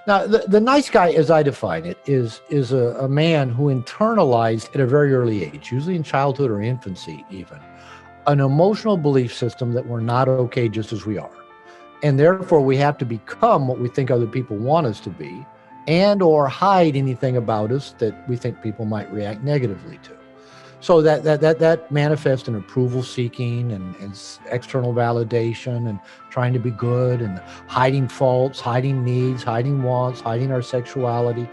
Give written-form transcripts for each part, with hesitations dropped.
Now, the nice guy, as I define it, is a man who internalized at a very early age, usually in childhood or infancy even, an emotional belief system that we're not okay just as we are. And therefore, we have to become what we think other people want us to be, and or hide anything about us that we think people might react negatively to. So that manifests in approval seeking and external validation and trying to be good and hiding faults, hiding needs, hiding wants, hiding our sexuality.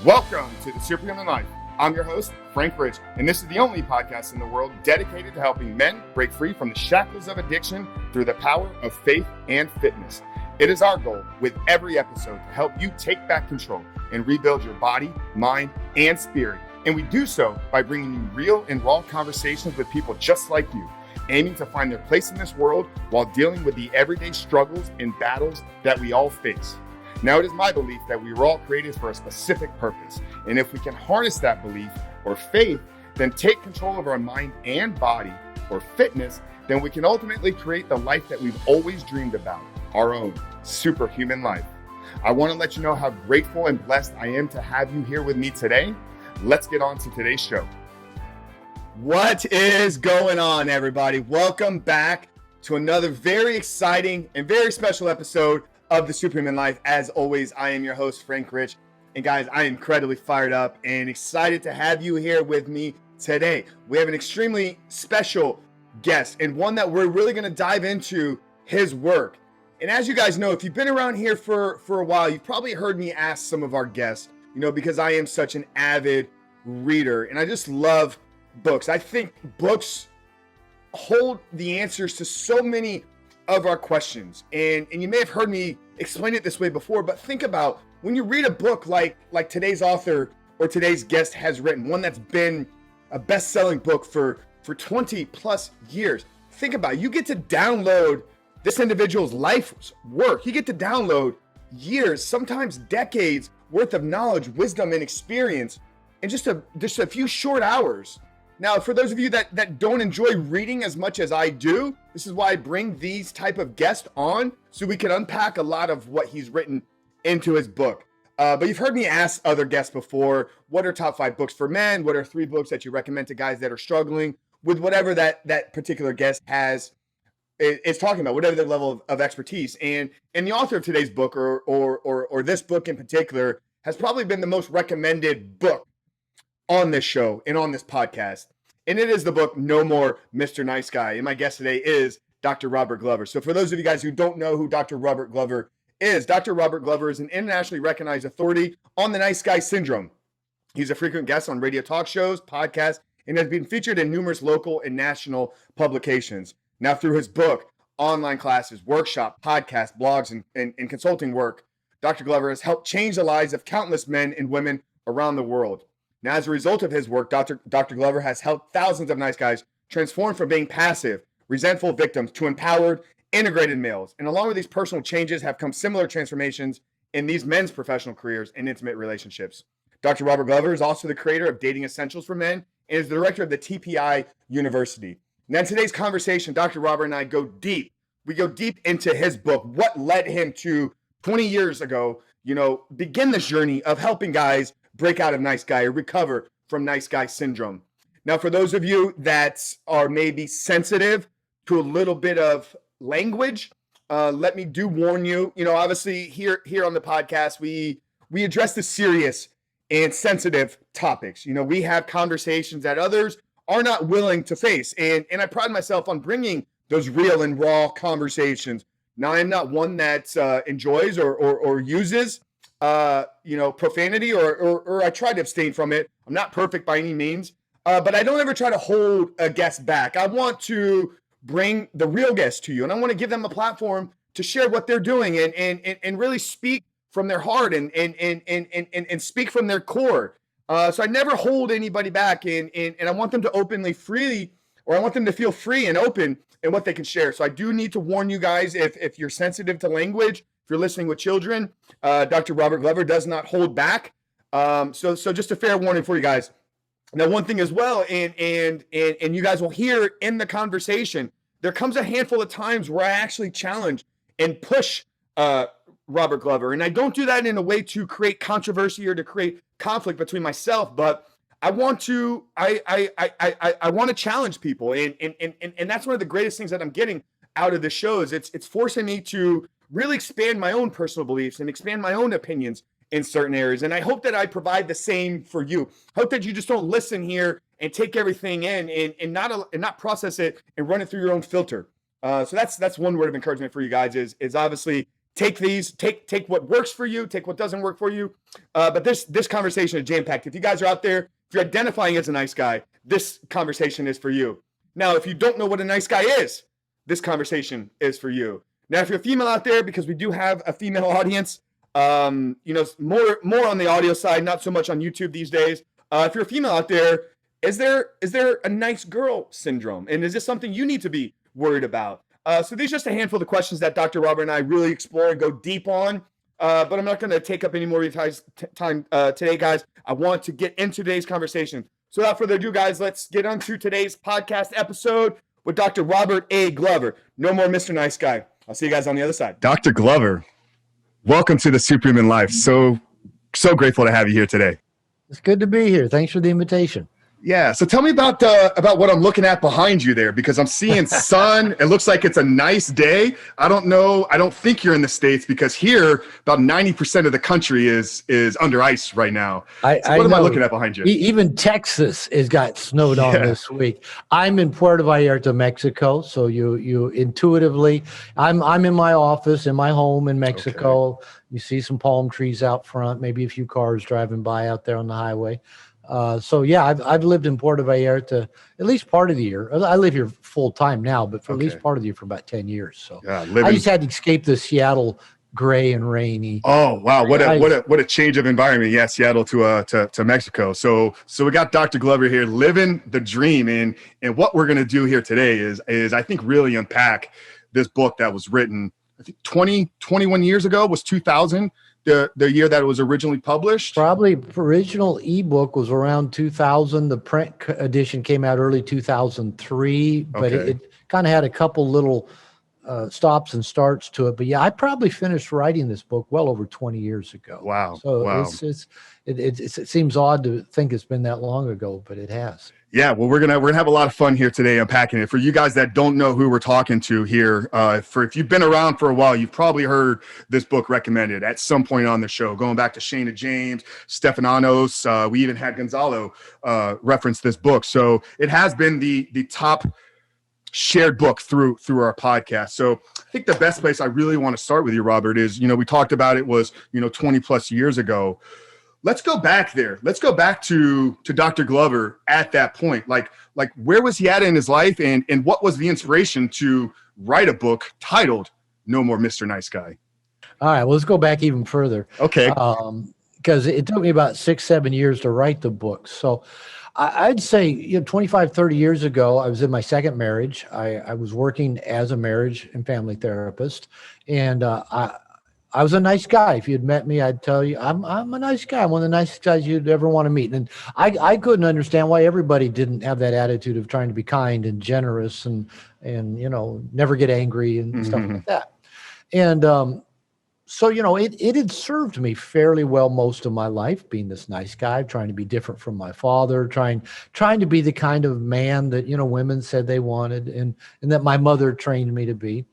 Welcome to the Superhuman Life. I'm your host, Frank Rich, and this is the only podcast in the world dedicated to helping men break free from the shackles of addiction through the power of faith and fitness. It is our goal with every episode to help you take back control and rebuild your body, mind, and spirit. And we do so by bringing you real and raw conversations with people just like you, aiming to find their place in this world while dealing with the everyday struggles and battles that we all face. Now, it is my belief that we were all created for a specific purpose. And if we can harness that belief or faith, then take control of our mind and body or fitness, then we can ultimately create the life that we've always dreamed about, our own superhuman life. I want to let you know how grateful and blessed I am to have you here with me today. Let's get on to today's show. What is going on, everybody? Welcome back to another very exciting and very special episode of the Superhuman Life. As always, I am your host, Frank Rich. And guys, I am incredibly fired up and excited to have you here with me today. We have an extremely special guest and one that we're really going to dive into his work. And as you guys know, if you've been around here for a while, you've probably heard me ask some of our guests, because I am such an avid reader and I just love books. I think books hold the answers to so many of our questions. And you may have heard me explain it this way before, but think about when you read a book like today's author or today's guest has written, one that's been a best-selling book for 20 plus years. Think about it. You get to download this individual's life's work. You get to download years, sometimes decades worth of knowledge, wisdom, and experience in just a few short hours. Now, for those of you that don't enjoy reading as much as I do, this is why I bring these type of guests on, so we can unpack a lot of what he's written into his book. But you've heard me ask other guests before, what are top 5 books for men? What are 3 books that you recommend to guys that are struggling with whatever that particular guest is talking about, whatever their level of expertise. And the author of today's book or this book in particular has probably been the most recommended book on this show and on this podcast. And it is the book, No More Mr. Nice Guy. And my guest today is Dr. Robert Glover. So for those of you guys who don't know who Dr. Robert Glover is, Dr. Robert Glover is an internationally recognized authority on the nice guy syndrome. He's a frequent guest on radio talk shows, podcasts, and has been featured in numerous local and national publications. Now, through his book, online classes, workshop, podcasts, blogs, and consulting work, Dr. Glover has helped change the lives of countless men and women around the world. Now, as a result of his work, Dr. Glover has helped thousands of nice guys transform from being passive, resentful victims to empowered, integrated males. And along with these personal changes have come similar transformations in these men's professional careers and intimate relationships. Dr. Robert Glover is also the creator of Dating Essentials for Men and is the director of the TPI University. Now, in today's conversation, Dr. Robert and I go deep. We go deep into his book, what led him to 20 years ago, begin this journey of helping guys break out of nice guy or recover from nice guy syndrome. Now, for those of you that are maybe sensitive to a little bit of language, let me warn you, obviously here on the podcast, we address the serious and sensitive topics. We have conversations that others are not willing to face. And I pride myself on bringing those real and raw conversations. Now, I'm not one that enjoys or uses, profanity or I try to abstain from it. I'm not perfect by any means, but I don't ever try to hold a guest back. I want to bring the real guest to you, and I want to give them a platform to share what they're doing and really speak from their heart and speak from their core. So I never hold anybody back, and I want them to I want them to feel free and open in what they can share. So I do need to warn you guys, if you're sensitive to language, if you're listening with children, Dr. Robert Glover does not hold back. So just a fair warning for you guys. Now, one thing as well, and you guys will hear in the conversation, there comes a handful of times where I actually challenge and push Robert Glover. And I don't do that in a way to create controversy or to create conflict between myself, but I want to challenge people. And that's one of the greatest things that I'm getting out of the show is it's forcing me to really expand my own personal beliefs and expand my own opinions in certain areas. And I hope that I provide the same for you. I hope that you just don't listen here and take everything in and not process it and run it through your own filter. So that's one word of encouragement for you guys is obviously take what works for you, take what doesn't work for you. But this conversation is jam-packed. If you guys are out there, if you're identifying as a nice guy, this conversation is for you. Now, if you don't know what a nice guy is, this conversation is for you. Now, if you're a female out there, because we do have a female audience, more on the audio side, not so much on YouTube these days. If you're a female out there, is there a nice girl syndrome? And is this something you need to be worried about? So these are just a handful of the questions that Dr. Robert and I really explore and go deep on. But I'm not going to take up any more of your time today, guys. I want to get into today's conversation. So without further ado, guys, let's get on to today's podcast episode with Dr. Robert A. Glover. No more Mr. Nice Guy. I'll see you guys on the other side. Dr. Glover, welcome to the Superhuman Life. So grateful to have you here today. It's good to be here. Thanks for the invitation. Yeah. So tell me about what I'm looking at behind you there, because I'm seeing sun. It looks like it's a nice day. I don't know. I don't think you're in the States, because here about 90% of the country is under ice right now. What am I looking at behind you? Even Texas has got snowed on this week. I'm in Puerto Vallarta, Mexico. So you intuitively, I'm in my office, in my home in Mexico. Okay. You see some palm trees out front, maybe a few cars driving by out there on the highway. I've lived in Puerto Vallarta at least part of the year. I live here full time now, but for at least part of the year for about 10 years. So I just had to escape the Seattle gray and rainy. Oh wow, what a change of environment. Yeah, Seattle to Mexico. So we got Dr. Glover here living the dream, and what we're gonna do here today is I think really unpack this book that was written, I think 21 years ago, was 2000. The year that it was originally published? Probably original ebook was around 2000. The print edition came out early 2003, but it kind of had a couple little stops and starts to it. But yeah, I probably finished writing this book well over 20 years ago. Wow. So it seems odd to think it's been that long ago, but it has. Yeah, well, we're gonna have a lot of fun here today unpacking it. For you guys that don't know who we're talking to here, if you've been around for a while, you've probably heard this book recommended at some point on the show. Going back to Shana James, Stephanos, we even had Gonzalo reference this book. So it has been the top shared book through our podcast. So I think the best place I really want to start with you, Robert, is we talked about it was 20 plus years ago. Let's go back there. Let's go back to Dr. Glover at that point. Like where was he at in his life, and what was the inspiration to write a book titled No More Mr. Nice Guy? All right, well, let's go back even further. Okay. Because it took me about 6-7 years to write the book. So I'd say 25, 30 years ago, I was in my second marriage. I was working as a marriage and family therapist, and I was a nice guy. If you'd met me, I'd tell you I'm a nice guy. I'm one of the nicest guys you'd ever want to meet. And I couldn't understand why everybody didn't have that attitude of trying to be kind and generous and never get angry and stuff like that. And it had served me fairly well most of my life, being this nice guy, trying to be different from my father, trying to be the kind of man that women said they wanted and that my mother trained me to be.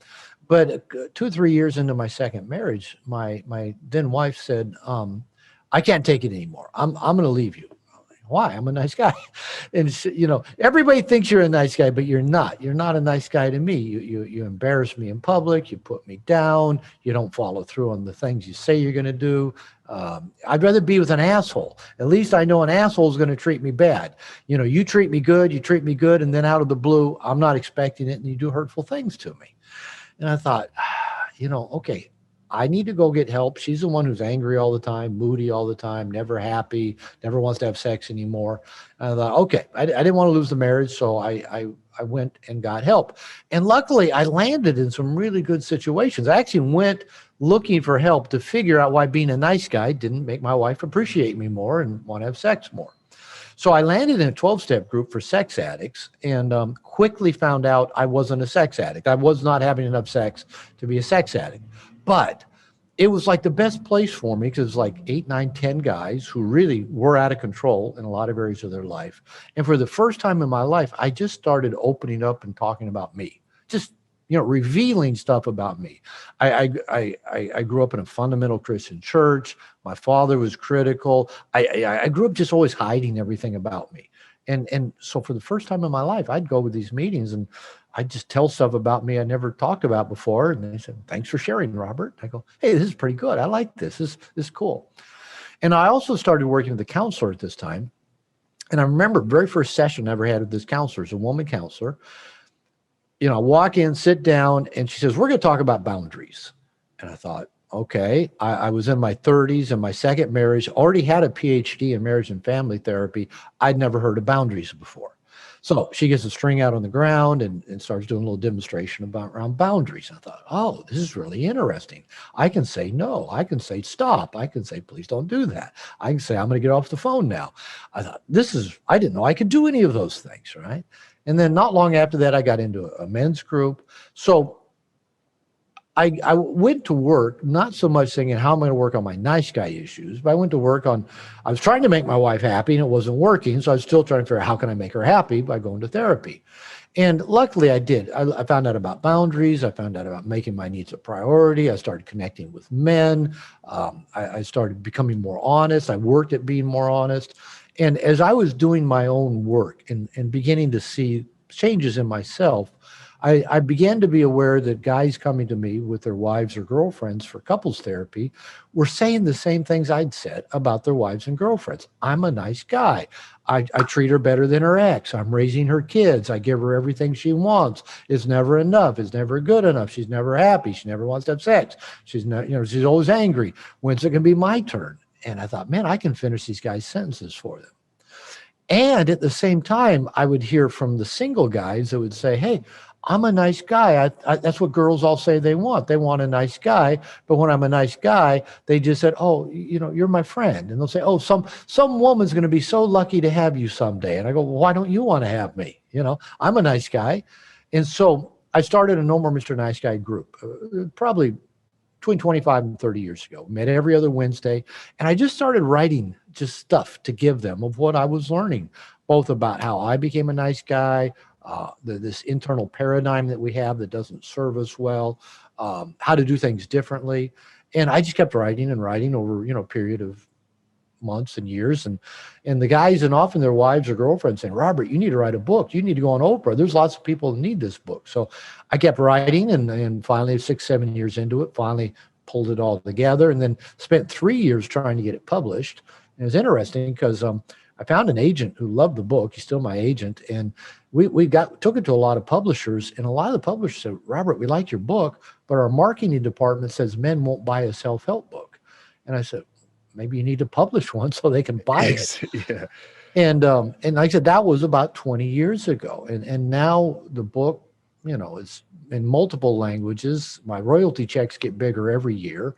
But 2 or 3 years into my second marriage, my then wife said, I can't take it anymore. I'm going to leave you. Why? I'm a nice guy. And everybody thinks you're a nice guy, but you're not. You're not a nice guy to me. You embarrass me in public. You put me down. You don't follow through on the things you say you're going to do. I'd rather be with an asshole. At least I know an asshole is going to treat me bad. You treat me good, and then out of the blue, I'm not expecting it, and you do hurtful things to me. And I thought, okay, I need to go get help. She's the one who's angry all the time, moody all the time, never happy, never wants to have sex anymore. And I thought, okay, I didn't want to lose the marriage, so I went and got help. And luckily, I landed in some really good situations. I actually went looking for help to figure out why being a nice guy didn't make my wife appreciate me more and want to have sex more. So I landed in a 12-step group for sex addicts and quickly found out I wasn't a sex addict. I was not having enough sex to be a sex addict. But it was like the best place for me because it's like 8, 9, 10 guys who really were out of control in a lot of areas of their life. And for the first time in my life, I just started opening up and talking about me, just, revealing stuff about me. I grew up in a fundamental Christian church. My father was critical. I grew up just always hiding everything about me. And so for the first time in my life, I'd go to these meetings and I'd just tell stuff about me I never talked about before. And they said, "Thanks for sharing, Robert." I go, "Hey, this is pretty good. I like this. This is cool." And I also started working with a counselor at this time. And I remember the very first session I ever had with this counselor, is a woman counselor. I walk in, sit down, and she says, "We're going to talk about boundaries." And I thought, okay, I was in my 30s in my second marriage, already had a PhD in marriage and family therapy. I'd never heard of boundaries before. So she gets a string out on the ground and starts doing a little demonstration around boundaries. I thought, oh, this is really interesting. I can say no. I can say stop. I can say, please don't do that. I can say, I'm going to get off the phone now. I thought, I didn't know I could do any of those things, right? And then not long after that, I got into a men's group. So I went to work, not so much thinking how am I going to work on my nice guy issues, but I went to work I was trying to make my wife happy and it wasn't working. So I was still trying to figure out how can I make her happy by going to therapy. And luckily I did. I found out about boundaries. I found out about making my needs a priority. I started connecting with men. I started becoming more honest. I worked at being more honest. And as I was doing my own work and beginning to see changes in myself, I began to be aware that guys coming to me with their wives or girlfriends for couples therapy were saying the same things I'd said about their wives and girlfriends. I'm a nice guy. I treat her better than her ex. I'm raising her kids. I give her everything she wants. It's never enough. It's never good enough. She's never happy. She never wants to have sex. She's not, she's always angry. When's it going to be my turn? And I thought, man, I can finish these guys' sentences for them. And at the same time, I would hear from the single guys that would say, hey, I'm a nice guy. That's what girls all say they want. They want a nice guy. But when I'm a nice guy, they just said, oh, you're my friend. And they'll say, oh, some woman's going to be so lucky to have you someday. And I go, well, why don't you want to have me? I'm a nice guy. And so I started a No More Mr. Nice Guy group, probably between 25 and 30 years ago. Met every other Wednesday. And I just started writing just stuff to give them of what I was learning, both about how I became a nice guy, this internal paradigm that we have that doesn't serve us well, how to do things differently. And I just kept writing and writing over, a period of months and years. And the guys and often their wives or girlfriends saying, Robert, you need to write a book. You need to go on Oprah. There's lots of people who need this book. So I kept writing and finally 6, 7 years into it, finally pulled it all together and then spent 3 years trying to get it published. And it was interesting because I found an agent who loved the book. He's still my agent. And we took it to a lot of publishers. And a lot of the publishers said, Robert, we like your book, but our marketing department says men won't buy a self-help book. And I said, maybe you need to publish one so they can buy it. Yeah. And like I said, that was about 20 years ago. And now the book, is in multiple languages. My royalty checks get bigger every year.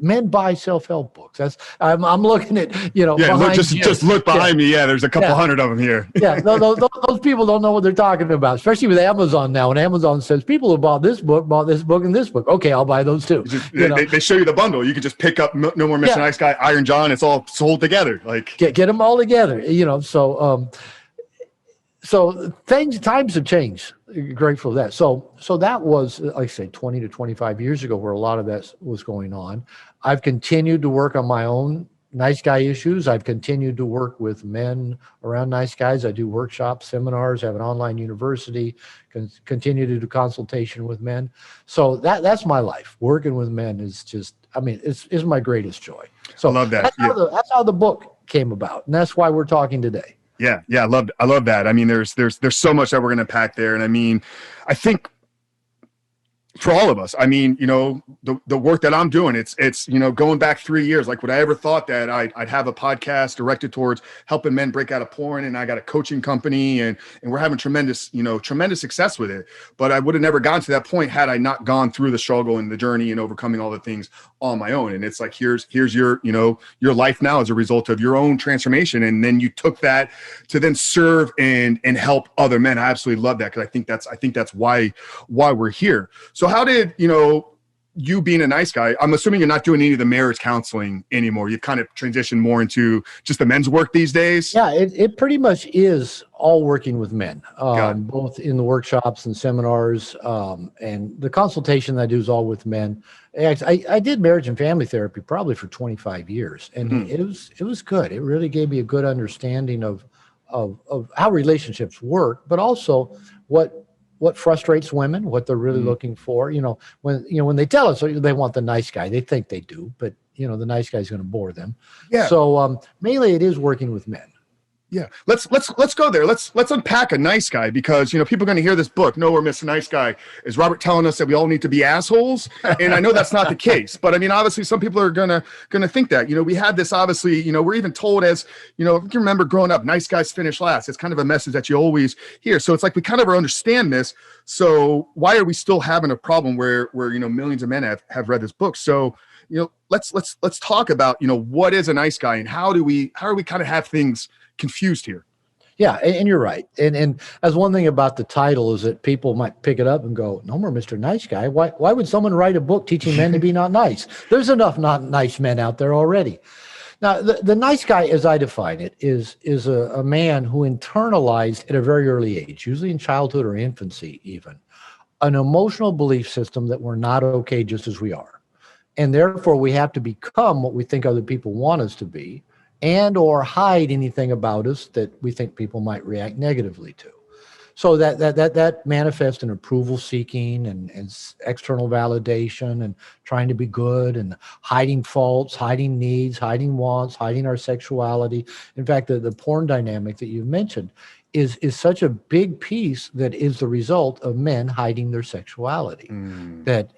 Men buy self-help books. I'm looking at, Yeah, just look behind me. Yeah, there's a couple hundred of them here. Yeah, those people don't know what they're talking about, especially with Amazon now. And Amazon says people who bought this book, and this book. Okay, I'll buy those too. They show you the bundle. You can just pick up No More Mr. Nice Guy, Iron John. It's all sold together. Like get them all together. So times have changed. Grateful for that. So that was, like I said, 20 to 25 years ago where a lot of that was going on. I've continued to work on my own nice guy issues. I've continued to work with men around nice guys. I do workshops, seminars, have an online university, continue to do consultation with men. So that's my life. Working with men is just, it's my greatest joy. So I love that. That's how the book came about. And that's why we're talking today. Yeah. I love that. There's so much that we're going to pack there. And I think for all of us, the work that I'm doing, it's going back 3 years, like would I ever thought that I'd have a podcast directed towards helping men break out of porn, and I got a coaching company and we're having tremendous success with it. But I would have never gotten to that point had I not gone through the struggle and the journey and overcoming all the things on my own. And it's like, here's your life now as a result of your own transformation. And then you took that to then serve and help other men. I absolutely love that, because I think that's why we're here. So how did, you being a nice guy, I'm assuming you're not doing any of the marriage counseling anymore. You've kind of transitioned more into just the men's work these days. Yeah, it pretty much is all working with men, Got it. both in the workshops and seminars, and the consultation that I do is all with men. I did marriage and family therapy probably for 25 years, and it was good. It really gave me a good understanding of how relationships work, but also what frustrates women, what they're really looking for. When they tell us they want the nice guy, they think they do, but the nice guy's going to bore them. Yeah. So mainly it is working with men. Yeah. Let's go there. Let's unpack a nice guy, because people are going to hear this book. No, we're Mr. Nice Guy. Is Robert telling us that we all need to be assholes? And I know that's not the case, but I mean, obviously some people are gonna think that. We had this, obviously, we're even told as, if you remember growing up, nice guys finish last. It's kind of a message that you always hear. So it's like we kind of understand this. So why are we still having a problem where millions of men have read this book? So let's talk about what is a nice guy, and how do we kind of have things confused here. Yeah, and you're right. And as one thing about the title is that people might pick it up and go, no more Mr. Nice Guy. Why would someone write a book teaching men to be not nice? There's enough not nice men out there already. Now, the nice guy, as I define it, is a man who internalized at a very early age, usually in childhood or infancy even, an emotional belief system that we're not okay just as we are. And therefore, we have to become what we think other people want us to be, and or hide anything about us that we think people might react negatively to. So that manifests in approval seeking and external validation and trying to be good and hiding faults, hiding needs, hiding wants, hiding our sexuality. In fact, the porn dynamic that you mentioned is such a big piece that is the result of men hiding their sexuality. That,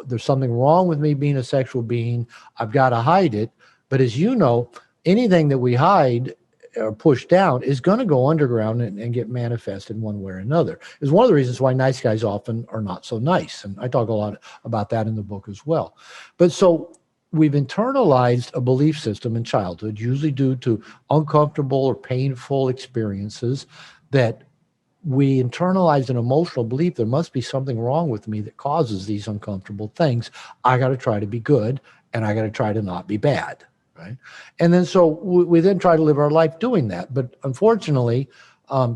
there's something wrong with me being a sexual being. I've got to hide it. But as you know, anything that we hide or push down is going to go underground and get manifested one way or another. Is one of the reasons why nice guys often are not so nice. And I talk a lot about that in the book as well. But so we've internalized a belief system in childhood, usually due to uncomfortable or painful experiences, that we internalize an emotional belief there must be something wrong with me that causes these uncomfortable things. I got to try to be good, and I got to try to not be bad. Right. And then so we then try to live our life doing that. But unfortunately,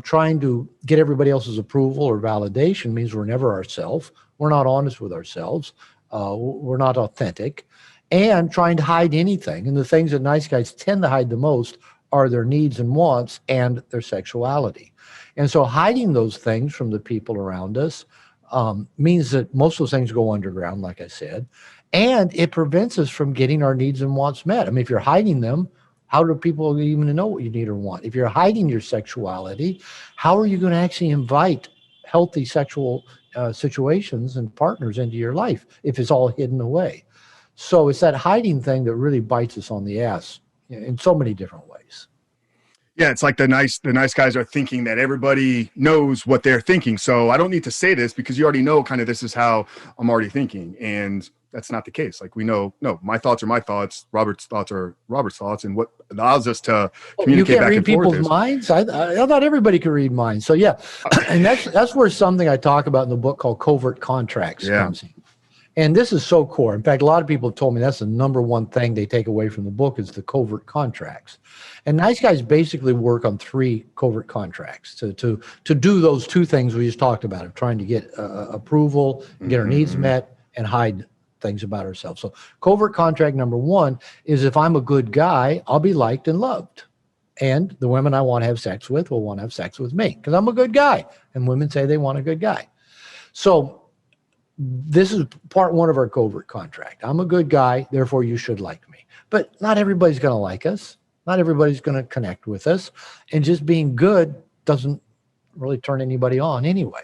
trying to get everybody else's approval or validation means we're never ourselves. We're not honest with ourselves. We're not authentic. And trying to hide anything. And the things that nice guys tend to hide the most are their needs and wants and their sexuality. And so hiding those things from the people around us means that most of those things go underground, like I said. And it prevents us from getting our needs and wants met. I mean, if you're hiding them, how do people even know what you need or want? If you're hiding your sexuality, how are you going to actually invite healthy sexual situations and partners into your life if it's all hidden away? So it's that hiding thing that really bites us on the ass in so many different ways. Yeah, it's like the nice guys are thinking that everybody knows what they're thinking. So I don't need to say this because you already know kind of this is how I'm already thinking. And that's not the case. Like we know, no, my thoughts are my thoughts. Robert's thoughts are Robert's thoughts. And what allows us to communicate back and forth. You can't read people's minds? I thought everybody could read minds. So yeah, and that's where something I talk about in the book called Covert Contracts comes in. And this is so core. In fact, a lot of people have told me that's the number one thing they take away from the book is the covert contracts. And nice guys basically work on 3 covert contracts to do those 2 things we just talked about, of trying to get approval, get our needs met, and hide things about ourselves. So covert contract number 1 is if I'm a good guy, I'll be liked and loved. And the women I want to have sex with will want to have sex with me because I'm a good guy. And women say they want a good guy. So this is part 1 of our covert contract. I'm a good guy, therefore you should like me. But not everybody's going to like us. Not everybody's going to connect with us. And just being good doesn't really turn anybody on anyway.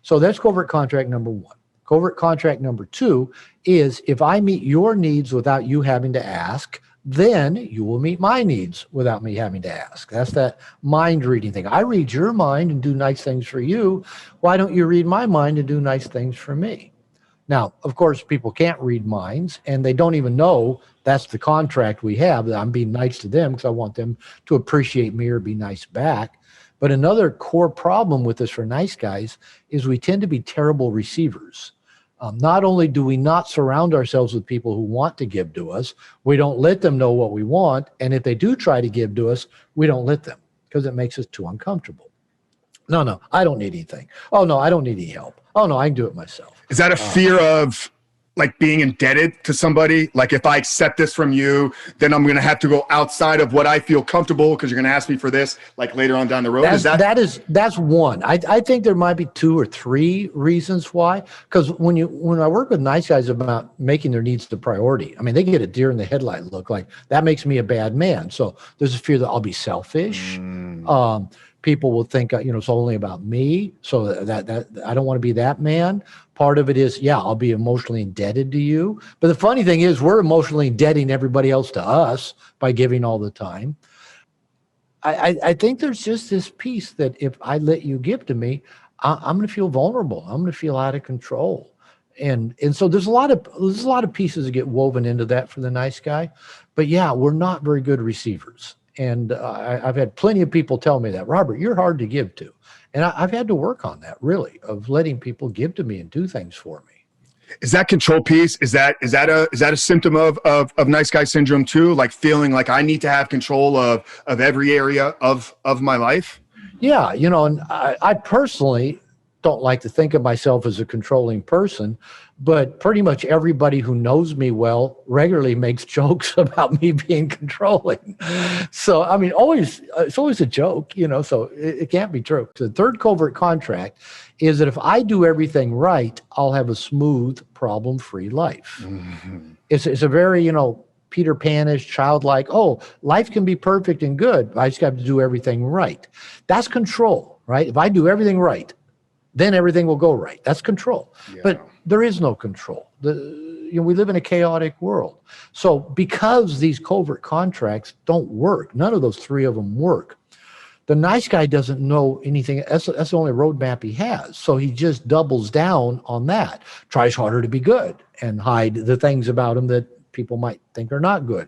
So that's covert contract number 1. Covert contract number 2 is if I meet your needs without you having to ask, then you will meet my needs without me having to ask. That's that mind reading thing. I read your mind and do nice things for you. Why don't you read my mind and do nice things for me? Now, of course, people can't read minds, and they don't even know that's the contract we have, that I'm being nice to them because I want them to appreciate me or be nice back. But another core problem with this for nice guys is we tend to be terrible receivers. Not only do we not surround ourselves with people who want to give to us, we don't let them know what we want. And if they do try to give to us, we don't let them because it makes us too uncomfortable. No, I don't need anything. Oh, no, I don't need any help. Oh, no, I can do it myself. Is that a fear of like being indebted to somebody? Like if I accept this from you, then I'm going to have to go outside of what I feel comfortable because you're going to ask me for this like later on down the road. That's one. I think there might be 2 or 3 reasons why. Because when I work with nice guys about making their needs the priority, I mean, they get a deer in the headlight look like that makes me a bad man. So there's a fear that I'll be selfish. People will think, it's only about me. So that I don't want to be that man. Part of it is, I'll be emotionally indebted to you. But the funny thing is we're emotionally indebting everybody else to us by giving all the time. I think there's just this piece that if I let you give to me, I'm going to feel vulnerable. I'm going to feel out of control. And so there's a lot of pieces that get woven into that for the nice guy. But we're not very good receivers. And I've had plenty of people tell me that, Robert, you're hard to give to. And I've had to work on that, really, of letting people give to me and do things for me. Is that control piece? Is that a symptom of nice guy syndrome too? Like feeling like I need to have control of every area of my life? Yeah, and I personally don't like to think of myself as a controlling person, but pretty much everybody who knows me well regularly makes jokes about me being controlling. So, I mean, it's always a joke, so it can't be true. So the third covert contract is that if I do everything right, I'll have a smooth, problem-free life. Mm-hmm. It's a very, Peter Pan-ish, childlike, life can be perfect and good. I just have to do everything right. That's control, right? If I do everything right, then everything will go right. That's control. Yeah. But there is no control. We live in a chaotic world. So because these covert contracts don't work, none of those 3 of them work, the nice guy doesn't know anything. That's the only roadmap he has. So he just doubles down on that, tries harder to be good and hide the things about him that people might think are not good.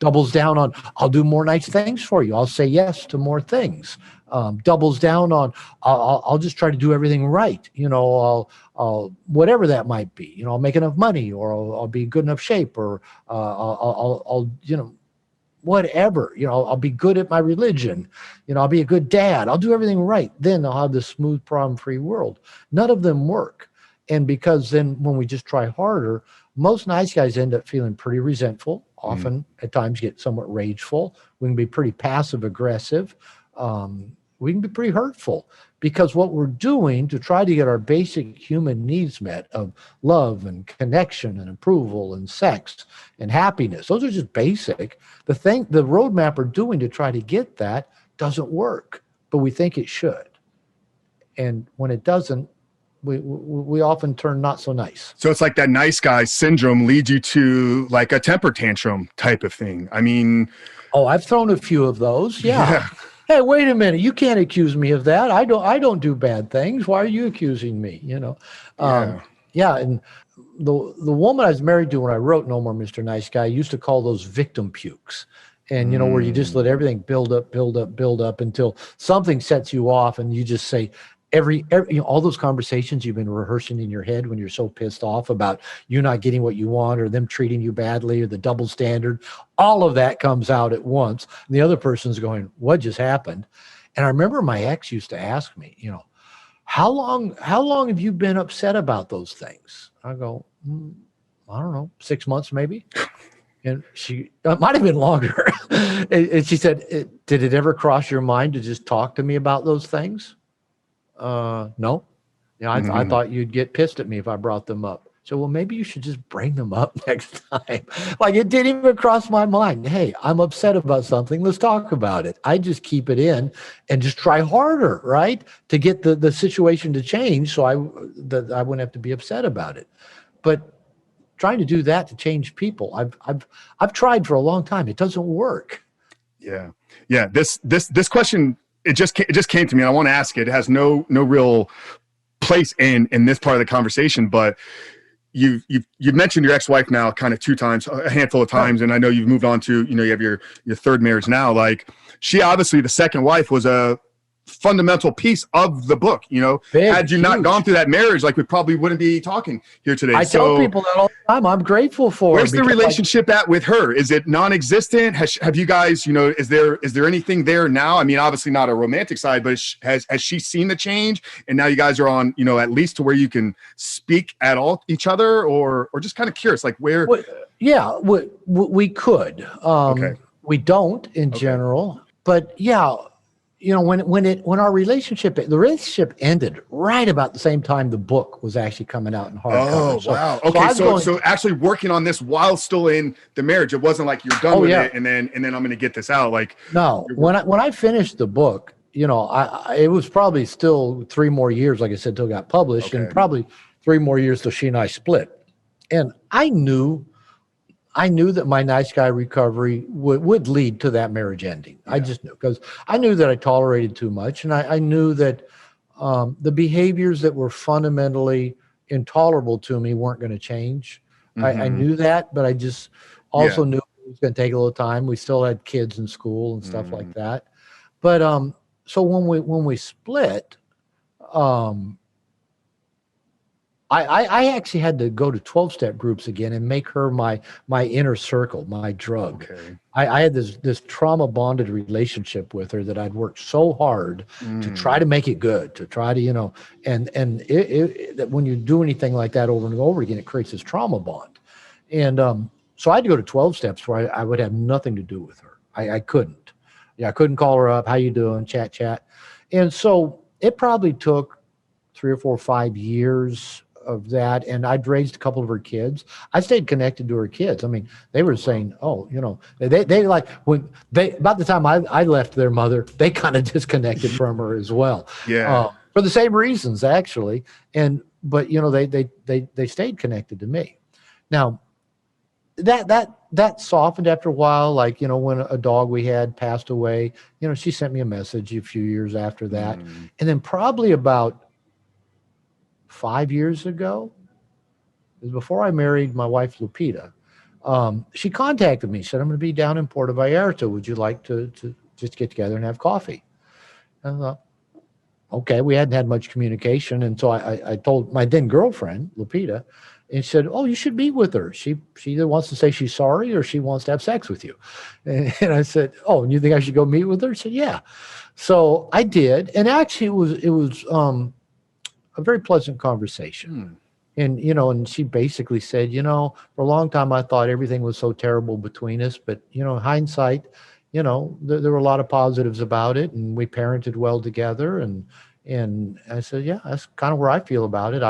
Doubles down on, I'll do more nice things for you. I'll say yes to more things. Doubles down on, I'll just try to do everything right. I'll whatever that might be. I'll make enough money, or I'll be in good enough shape, or I'll whatever. I'll be good at my religion. I'll be a good dad. I'll do everything right. Then I'll have this smooth, problem-free world. None of them work. And because then when we just try harder, most nice guys end up feeling pretty resentful, often at times get somewhat rageful. We can be pretty passive aggressive. We can be pretty hurtful because what we're doing to try to get our basic human needs met of love and connection and approval and sex and happiness, those are just basic. The roadmap we're doing to try to get that doesn't work, but we think it should. And when it doesn't, we often turn not so nice. So it's like that nice guy syndrome leads you to like a temper tantrum type of thing. I mean, I've thrown a few of those. Yeah. Hey, wait a minute. You can't accuse me of that. I don't do bad things. Why are you accusing me? And the woman I was married to when I wrote No More Mr. Nice Guy used to call those victim pukes. And, where you just let everything build up until something sets you off and you just say, all those conversations you've been rehearsing in your head when you're so pissed off about you not getting what you want or them treating you badly or the double standard, all of that comes out at once. And the other person's going, what just happened? And I remember my ex used to ask me, how long have you been upset about those things? I go, I don't know, 6 months maybe. And it might have been longer. And she said, did it ever cross your mind to just talk to me about those things? No. I thought you'd get pissed at me if I brought them up. So, well, maybe you should just bring them up next time. Like it didn't even cross my mind. Hey, I'm upset about something. Let's talk about it. I just keep it in and just try harder, right? To get the situation to change so I wouldn't have to be upset about it. But trying to do that to change people, I've tried for a long time. It doesn't work. Yeah. This question, it just came to me. And I want to ask it. It has no real place in this part of the conversation, but you've mentioned your ex-wife now kind of 2 times, a handful of times, and I know you've moved on to, you have your third marriage now. Like, she obviously, the second wife was a fundamental piece of the book. Had you not gone through that marriage, like we probably wouldn't be talking here today. I tell people that all the time. I'm grateful for. Where's the relationship at with her? Is it non-existent? Have you guys, is there anything there now? I mean, obviously not a romantic side, but has she seen the change? And now you guys are on, at least to where you can speak at all each other, or just kind of curious, like where? Yeah, we could. Okay. We don't in general, but yeah. When our relationship ended right about the same time the book was actually coming out in hardcover. Oh, wow. Okay. So actually working on this while still in the marriage, it wasn't like you're done with it and then I'm going to get this out. Like, no, when I finished the book, it was probably still 3 more years, like I said, till it got published, and probably 3 more years till she and I split. And I knew that my nice guy recovery would lead to that marriage ending. Yeah. I just knew, because I knew that I tolerated too much. And I knew that the behaviors that were fundamentally intolerable to me weren't going to change. Mm-hmm. I knew that, but I just also knew it was going to take a little time. We still had kids in school and stuff like that. But so when we split, I actually had to go to 12-step groups again and make her my inner circle, my drug. Okay. I had this trauma bonded relationship with her that I'd worked so hard to try to make it good, to try to, and that when you do anything like that over and over again, it creates this trauma bond. And so I had to go to 12 steps where I would have nothing to do with her. I couldn't. I couldn't call her up. How you doing? Chat. And so it probably took 3 or 4 or 5 years of that, and I'd raised a couple of her kids. I stayed connected to her kids. I mean, they were saying, they like, when about the time I left their mother, they kind of disconnected from her as well. Yeah. For the same reasons, actually. But they stayed connected to me. Now, that softened after a while. Like, when a dog we had passed away, she sent me a message a few years after that. And then probably about 5 years ago, it was before I married my wife, Lupita, she contacted me, said, I'm going to be down in Puerto Vallarta. Would you like to just get together and have coffee? And I thought, okay, we hadn't had much communication. And so I told my then girlfriend, Lupita, and she said, oh, you should meet with her. She either wants to say she's sorry or she wants to have sex with you. And I said, oh, and you think I should go meet with her? She said, yeah. So I did. And actually it was a very pleasant conversation. And, and she basically said, for a long time, I thought everything was so terrible between us, but, hindsight, there were a lot of positives about it, and we parented well together. And I said, yeah, that's kind of where I feel about it.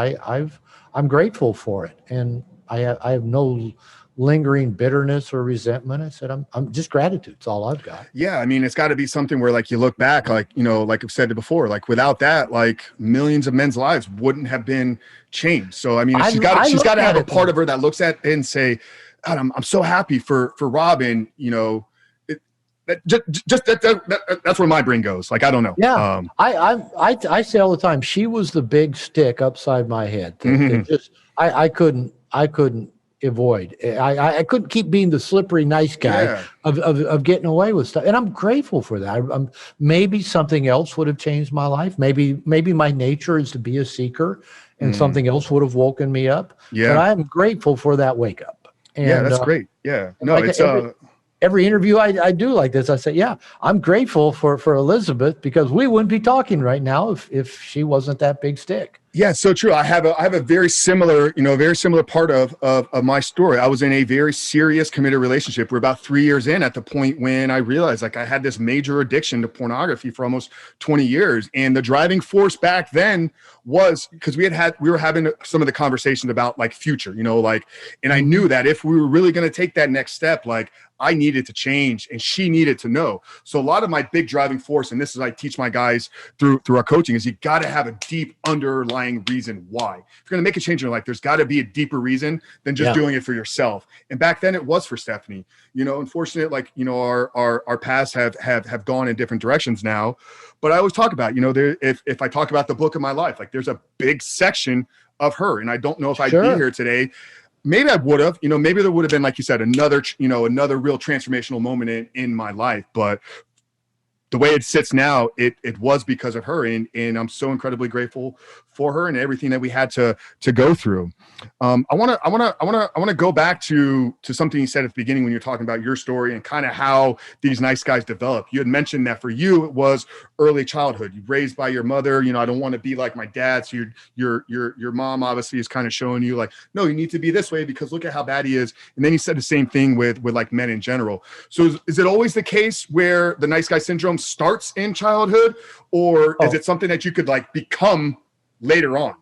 I'm grateful for it. And I have no lingering bitterness or resentment. I said, I'm just gratitude. It's all I've got. Yeah. I mean, it's got to be something where, like, you look back, like, like I've said it before, like without that, like millions of men's lives wouldn't have been changed. So, I mean, she's got to have a part of her that looks at it and say, God, I'm so happy for Robin, that's where my brain goes. Like, I don't know. Yeah. I say all the time, she was the big stick upside my head. I couldn't avoid. I couldn't keep being the slippery nice guy of getting away with stuff, and I'm grateful for that. Maybe something else would have changed my life. Maybe my nature is to be a seeker, and something else would have woken me up. Yeah, but I'm grateful for that wake up. And, that's great. Yeah, no, like it's every interview I do like this, I say, yeah, I'm grateful for Elizabeth, because we wouldn't be talking right now if she wasn't that big stick. Yeah, so true. I have a very similar, part of my story. I was in a very serious committed relationship. We're about 3 years in at the point when I realized, like, I had this major addiction to pornography for almost 20 years. And the driving force back then was because we were having some of the conversations about, like, future, and I knew that if we were really going to take that next step, like, I needed to change and she needed to know. So a lot of my big driving force, and this is I teach my guys through our coaching, is you got to have a deep underlying reason why. If you're going to make a change in your life, there's got to be a deeper reason than just doing it for yourself. And back then it was for Stephanie. Unfortunately, like, our paths have gone in different directions now. But I always talk about, if I talk about the book of my life, like, there's a big section of her, and I don't know if I'd be here today. Maybe I would have, maybe there would have been, like you said, another real transformational moment in my life. But the way it sits now, it was because of her, and I'm so incredibly grateful for her and everything that we had to go through. I want to go back to something you said at the beginning when you're talking about your story and kind of how these nice guys develop. You had mentioned that for you it was early childhood. You raised by your mother. I don't want to be like my dad. So your mom obviously is kind of showing you like, no, you need to be this way because look at how bad he is. And then you said the same thing with like men in general. So is it always the case where the nice guy syndrome starts in childhood, or is it something that you could like become later on?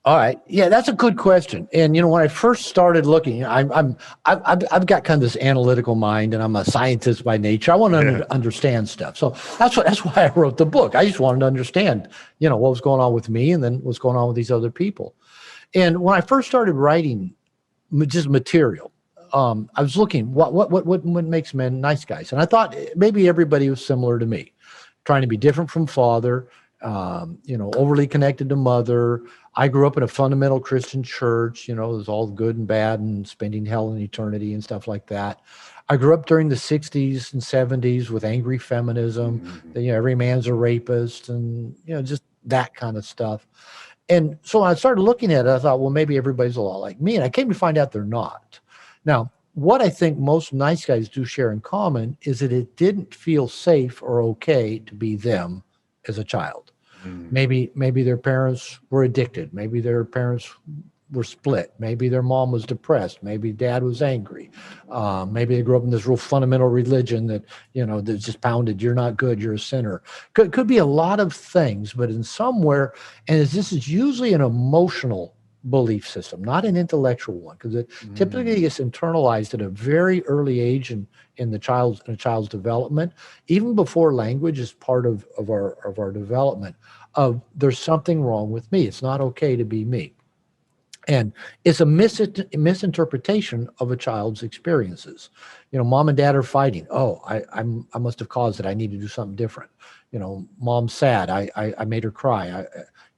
All right. Yeah, that's a good question. And when I first started looking, I've got kind of this analytical mind, and I'm a scientist by nature. I want to understand stuff. So that's why I wrote the book. I just wanted to understand, what was going on with me, and then what's going on with these other people. And when I first started writing just material, I was looking what makes men nice guys, and I thought maybe everybody was similar to me, trying to be different from father, overly connected to mother. I grew up in a fundamental Christian church. It was all good and bad and spending hell and eternity and stuff like that. I grew up during the 60s and 70s with angry feminism. Mm-hmm. Every man's a rapist and, just that kind of stuff. And so when I started looking at it, I thought, well, maybe everybody's a lot like me. And I came to find out they're not. Now, what I think most nice guys do share in common is that it didn't feel safe or okay to be them as a child. Maybe their parents were addicted. Maybe their parents were split. Maybe their mom was depressed. Maybe dad was angry. Maybe they grew up in this real fundamental religion that, that just pounded, you're not good, you're a sinner. Could be a lot of things, but in somewhere, and this is usually an emotional belief system, not an intellectual one, because it typically gets internalized at a very early age in a child's development, even before language is part of our development. There's something wrong with me. It's not okay to be me. And it's a misinterpretation of a child's experiences. Mom and dad are fighting. Oh, I must have caused it. I need to do something different. Mom's sad. I made her cry.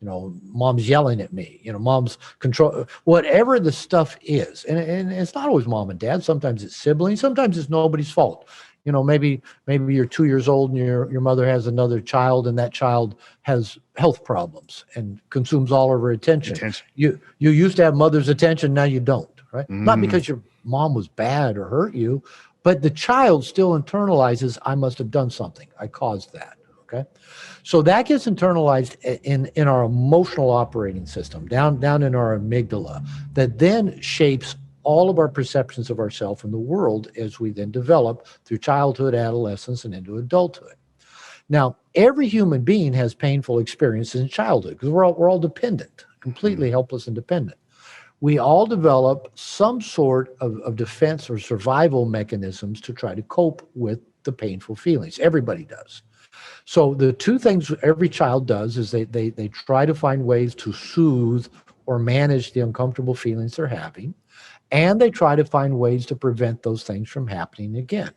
Mom's yelling at me. Mom's control. Whatever the stuff is, and it's not always mom and dad. Sometimes it's siblings. Sometimes it's nobody's fault. Maybe you're 2 years old and your mother has another child, and that child has health problems and consumes all of her attention. You used to have mother's attention, now you don't, right? Not because your mom was bad or hurt you, but the child still internalizes, I must have done something. I caused that, okay? So that gets internalized in our emotional operating system, down in our amygdala, that then shapes all of our perceptions of ourselves and the world as we then develop through childhood, adolescence, and into adulthood. Now, every human being has painful experiences in childhood because we're all dependent, completely helpless and dependent. We all develop some sort of defense or survival mechanisms to try to cope with the painful feelings. Everybody does. So the two things every child does is they try to find ways to soothe or manage the uncomfortable feelings they're having. And they try to find ways to prevent those things from happening again.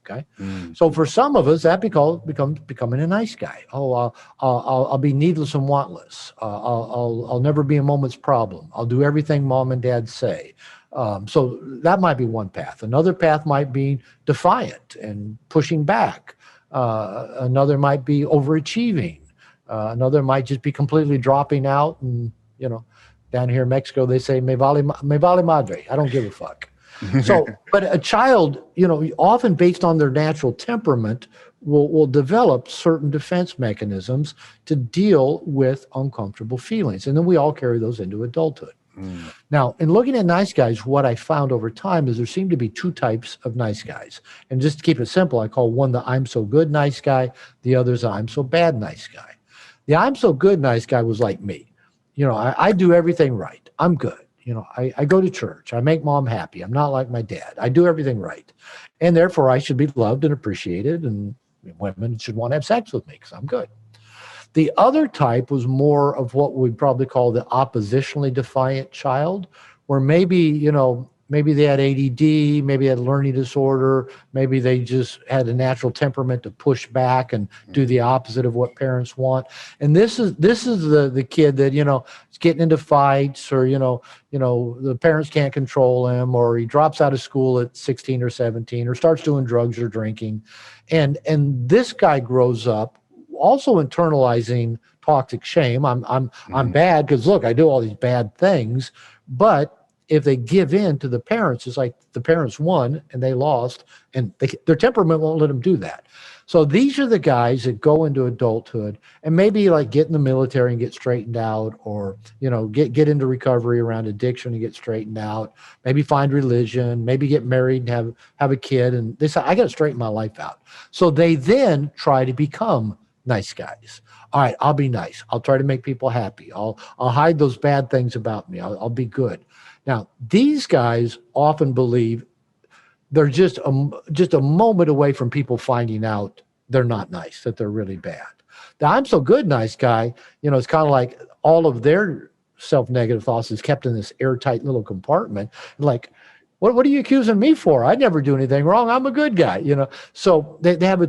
Okay. So for some of us, that becomes becoming a nice guy. Oh, I'll be needless and wantless. I'll never be a moment's problem. I'll do everything mom and dad say. So that might be one path. Another path might be defiant and pushing back. Another might be overachieving. Another might just be completely dropping out and, down here in Mexico, they say, me vale madre. I don't give a fuck. So, but a child, often based on their natural temperament, will develop certain defense mechanisms to deal with uncomfortable feelings. And then we all carry those into adulthood. Now, in looking at nice guys, what I found over time is there seem to be two types of nice guys. And just to keep it simple, I call one the I'm so good nice guy. The other's the I'm so bad nice guy. The I'm so good nice guy was like me. I do everything right. I'm good. I go to church. I make mom happy. I'm not like my dad. I do everything right. And therefore, I should be loved and appreciated. And women should want to have sex with me because I'm good. The other type was more of what we'd probably call the oppositionally defiant child, where maybe, maybe they had ADD, maybe they had learning disorder, maybe they just had a natural temperament to push back and do the opposite of what parents want. And this is the kid that, is getting into fights, or, the parents can't control him, or he drops out of school at 16 or 17, or starts doing drugs or drinking. And this guy grows up also internalizing toxic shame. I'm bad because, look, I do all these bad things. But if they give in to the parents, it's like the parents won and they lost, and their temperament won't let them do that. So these are the guys that go into adulthood and maybe like get in the military and get straightened out, or, get into recovery around addiction and get straightened out, maybe find religion, maybe get married and have a kid. And they say, I got to straighten my life out. So they then try to become nice guys. All right, I'll be nice. I'll try to make people happy. I'll hide those bad things about me. I'll be good. Now, these guys often believe they're just a moment away from people finding out they're not nice, that they're really bad. The I'm so good nice guy, it's kind of like all of their self-negative thoughts is kept in this airtight little compartment. Like, what are you accusing me for? I never do anything wrong. I'm a good guy, So they have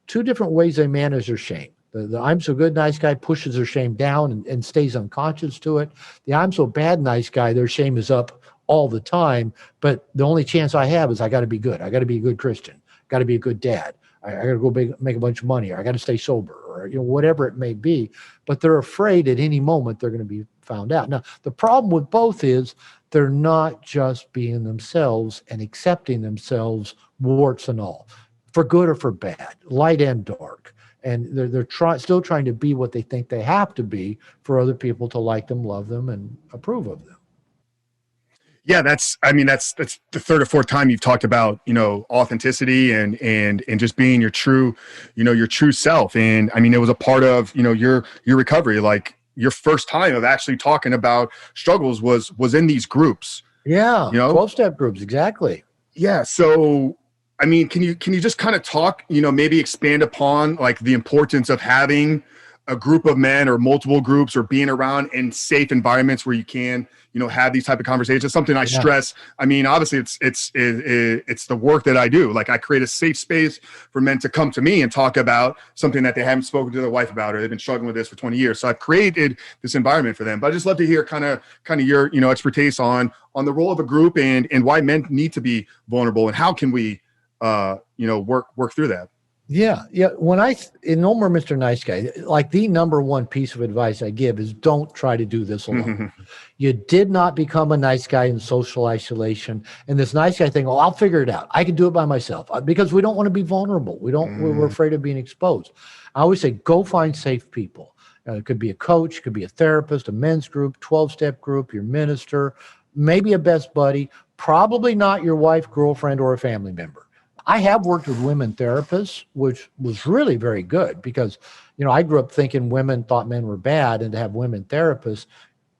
two different ways they manage their shame. The I'm so good nice guy pushes their shame down and stays unconscious to it. The I'm so bad nice guy, their shame is up all the time, but the only chance I have is I got to be good. I got to be a good Christian. Got to be a good dad. I got to go make a bunch of money, or I got to stay sober, or whatever it may be. But they're afraid at any moment they're going to be found out. Now, the problem with both is they're not just being themselves and accepting themselves, warts and all, for good or for bad, light and dark. And they're still trying to be what they think they have to be for other people to like them, love them, and approve of them. Yeah, that's the third or fourth time you've talked about, authenticity and just being your true self. And I mean, it was a part of, your recovery. Like, your first time of actually talking about struggles was in these groups. Yeah. 12-step groups. Exactly. Yeah. So, I mean, can you just kind of talk, maybe expand upon like the importance of having a group of men or multiple groups, or being around in safe environments where you can, have these type of conversations? Something I stress. I mean, obviously it's the work that I do. Like, I create a safe space for men to come to me and talk about something that they haven't spoken to their wife about, or they've been struggling with this for 20 years. So I've created this environment for them. But I just love to hear kind of your, expertise on the role of a group and why men need to be vulnerable, and how can we, work through that. Yeah. When in No More Mr. Nice Guy, like, the number one piece of advice I give is don't try to do this alone. You did not become a nice guy in social isolation. And this nice guy thing, I'll figure it out. I can do it by myself, because we don't want to be vulnerable. We're afraid of being exposed. I always say, go find safe people. It could be a coach, could be a therapist, a men's group, 12-step group, your minister, maybe a best buddy, probably not your wife, girlfriend, or a family member. I have worked with women therapists, which was really very good, because, I grew up thinking women thought men were bad, and to have women therapists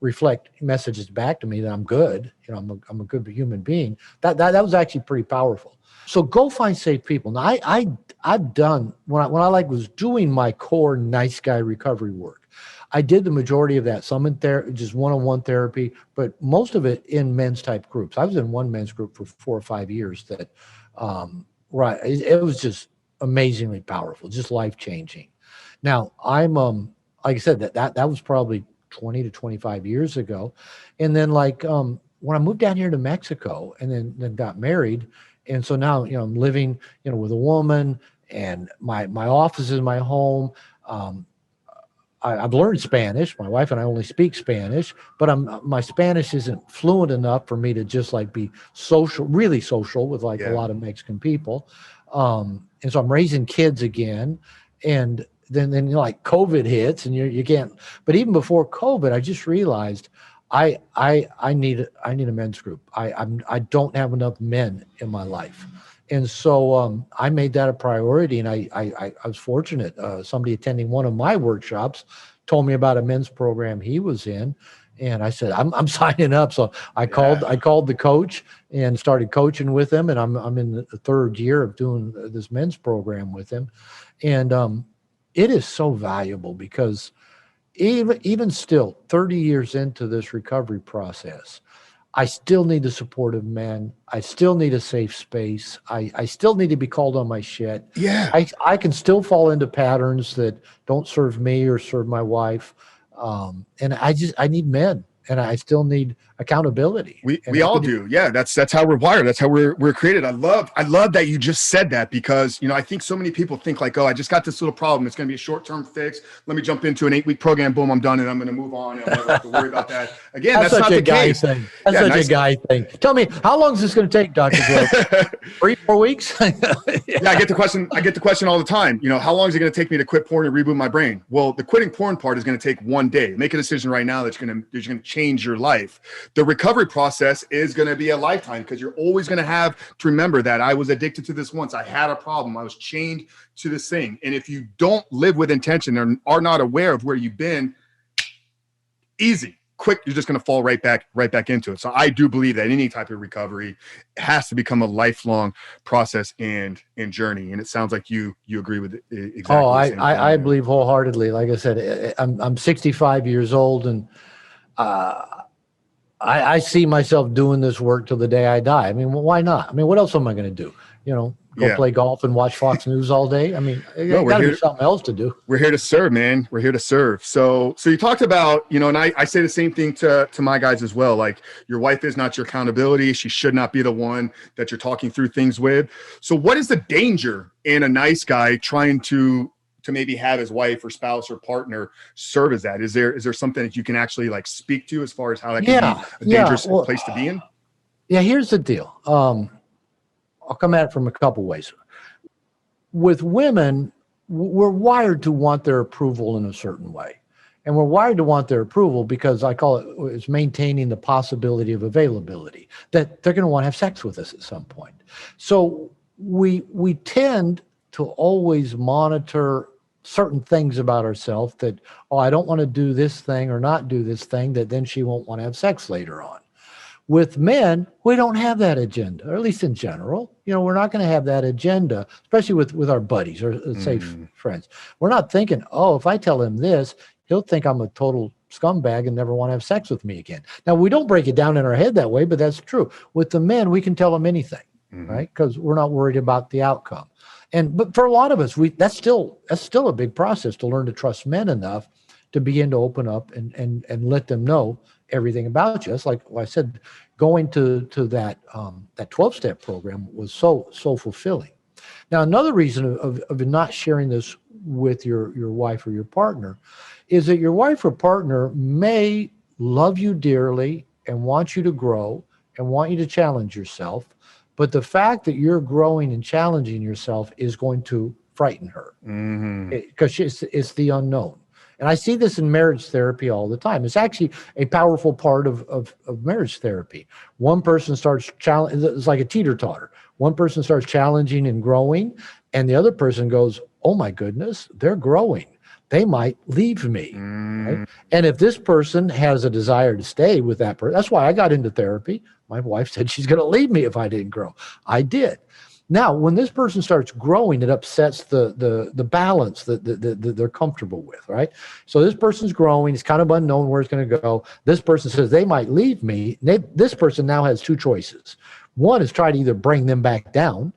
reflect messages back to me that I'm good, I'm a good human being. That was actually pretty powerful. So go find safe people. Now, I've done, when I was doing my core nice guy recovery work, I did the majority of that, some in just one-on-one therapy, but most of it in men's type groups. I was in one men's group for 4 or 5 years that, right. It was just amazingly powerful, just life-changing. Now, I'm, like I said, that was probably 20 to 25 years ago. And then, like, when I moved down here to Mexico and then got married, and so now, I'm living, with a woman, and my office is my home. I've learned Spanish. My wife and I only speak Spanish, but my Spanish isn't fluent enough for me to just like be social, really social with like a lot of Mexican people. And so I'm raising kids again, and then like COVID hits, and you can't. But even before COVID, I just realized I need a men's group. I don't have enough men in my life. And so I made that a priority, and I was fortunate. Somebody attending one of my workshops told me about a men's program he was in, and I said, I'm signing up. So I called the coach and started coaching with him, and I'm in the third year of doing this men's program with him, and it is so valuable, because even still, 30 years into this recovery process, I still need the support of men. I still need a safe space. I still need to be called on my shit. Yeah. I can still fall into patterns that don't serve me or serve my wife. And I need men, and I still need accountability. We all do. Yeah, that's how we're wired. That's how we're created. I love that you just said that, because I think so many people think like, oh, I just got this little problem. It's going to be a short-term fix. Let me jump into an 8-week program. Boom, I'm done, and I'm going to move on. And I don't have to worry about that again. That's not the case. Thing. That's such a guy thing. Tell me, how long is this going to take, Dr. Grove? 3-4 weeks? Yeah, I get the question all the time. How long is it going to take me to quit porn and reboot my brain? Well, the quitting porn part is going to take one day. Make a decision right now that's going to change your life. The recovery process is going to be a lifetime, because you're always going to have to remember that I was addicted to this once. I had a problem. I was chained to this thing. And if you don't live with intention and are not aware of where you've been, quick, you're just going to fall right back into it. So I do believe that any type of recovery has to become a lifelong process and journey. And it sounds like you agree with it exactly. Oh, I believe wholeheartedly. Like I said, I'm 65 years old, and I see myself doing this work till the day I die. I mean, why not? I mean, what else am I going to do? Go play golf and watch Fox News all day? I mean, got to be something else to do. We're here to serve, man. We're here to serve. So you talked about, and I say the same thing to my guys as well. Like, your wife is not your accountability. She should not be the one that you're talking through things with. So what is the danger in a nice guy trying to maybe have his wife or spouse or partner serve as that? Is there something that you can actually like speak to as far as how that can be a dangerous place to be in? Yeah, here's the deal. I'll come at it from a couple ways. With women, we're wired to want their approval in a certain way. And we're wired to want their approval because I call it's maintaining the possibility of availability, that they're going to want to have sex with us at some point. So we tend to always monitor certain things about ourselves that, I don't want to do this thing or not do this thing, that then she won't want to have sex later on. With men, we don't have that agenda, or at least in general. We're not going to have that agenda, especially with our buddies or say friends. We're not thinking, if I tell him this, he'll think I'm a total scumbag and never want to have sex with me again. Now, we don't break it down in our head that way, but that's true. With the men, we can tell them anything, right? Because we're not worried about the outcome. But for a lot of us, that's still a big process to learn to trust men enough to begin to open up and let them know everything about you. It's like I said, going to that 12-step program was so fulfilling. Now, another reason of not sharing this with your wife or your partner is that your wife or partner may love you dearly and want you to grow and want you to challenge yourself, but the fact that you're growing and challenging yourself is going to frighten her because it's the unknown. And I see this in marriage therapy all the time. It's actually a powerful part of marriage therapy. One person starts challenging, it's like a teeter-totter. One person starts challenging and growing, and the other person goes, oh my goodness, they're growing. They might leave me. Right? And if this person has a desire to stay with that person, that's why I got into therapy. My wife said she's going to leave me if I didn't grow. I did. Now, when this person starts growing, it upsets the balance that they're comfortable with, right? So this person's growing. It's kind of unknown where it's going to go. This person says they might leave me. This person now has two choices. One is try to either bring them back down,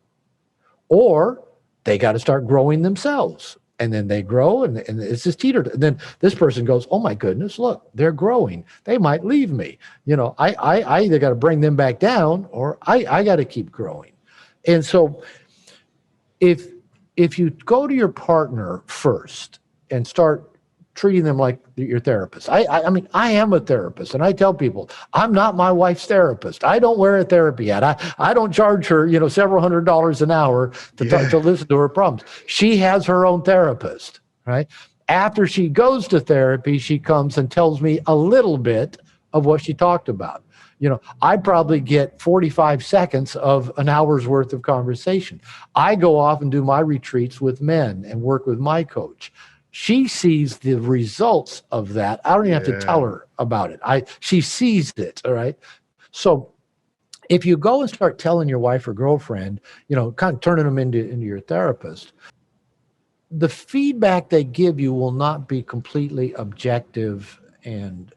or they got to start growing themselves. And then they grow, and it's this teeter. And then this person goes, oh my goodness, look, they're growing. They might leave me. I either got to bring them back down, or I got to keep growing. And so if you go to your partner first and start treating them like your therapist, I mean, I am a therapist, and I tell people, I'm not my wife's therapist. I don't wear a therapy hat. I don't charge her, several $100s an hour to listen to her problems. She has her own therapist, right? After she goes to therapy, she comes and tells me a little bit of what she talked about. I probably get 45 seconds of an hour's worth of conversation. I go off and do my retreats with men and work with my coach. She sees the results of that. I don't even have to tell her about it. She sees it, all right? So if you go and start telling your wife or girlfriend, kind of turning them into your therapist, the feedback they give you will not be completely objective and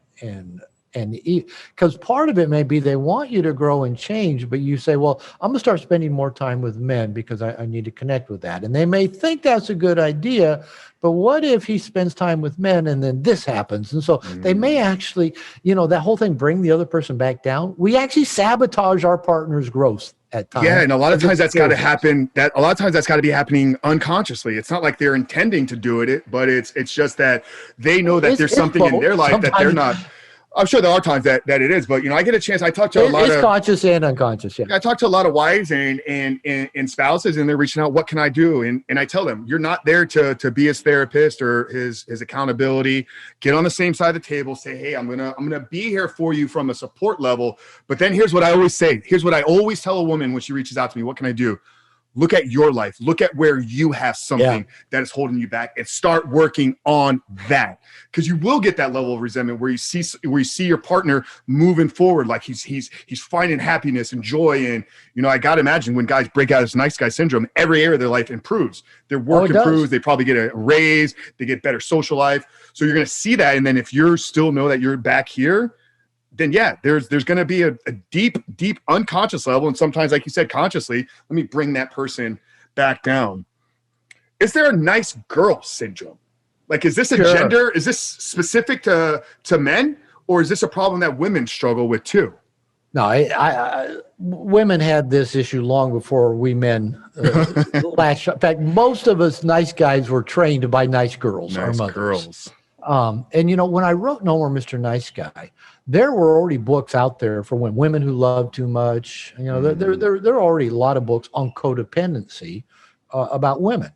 And because part of it may be they want you to grow and change, but you say, well, I'm going to start spending more time with men because I need to connect with that. And they may think that's a good idea, but what if he spends time with men and then this happens? And so they may actually, that whole thing, bring the other person back down. We actually sabotage our partner's growth at times. Yeah, and a lot of times that's got to happen. A lot of times that's got to be happening unconsciously. It's not like they're intending to do it, but it's just that they know that there's something in their life that they're not. I'm sure there are times that it is, but I get a chance. I talk to a lot of conscious and unconscious. Yeah, I talk to a lot of wives and spouses, and they're reaching out. What can I do? And I tell them, you're not there to be his therapist or his accountability. Get on the same side of the table. Say, hey, I'm gonna be here for you from a support level. But then here's what I always say. Here's what I always tell a woman when she reaches out to me. What can I do? Look at your life. Look at where you have something that is holding you back, and start working on that. Because you will get that level of resentment where you see your partner moving forward, like he's finding happiness and joy. And I got to imagine when guys break out of this nice guy syndrome, every area of their life improves. Their work improves. They probably get a raise. They get better social life. So you're going to see that. And then if you still know that you're back here, then there's going to be a deep unconscious level. And sometimes, like you said, consciously, let me bring that person back down. Is there a nice girl syndrome? Like, is this a gender? Is this specific to men, or is this a problem that women struggle with too? No, women had this issue long before we men latched. In fact, most of us nice guys were trained by nice girls. Nice girls. And when I wrote No More Mr. Nice Guy, there were already books out there for women who love too much. There are already a lot of books on codependency about women.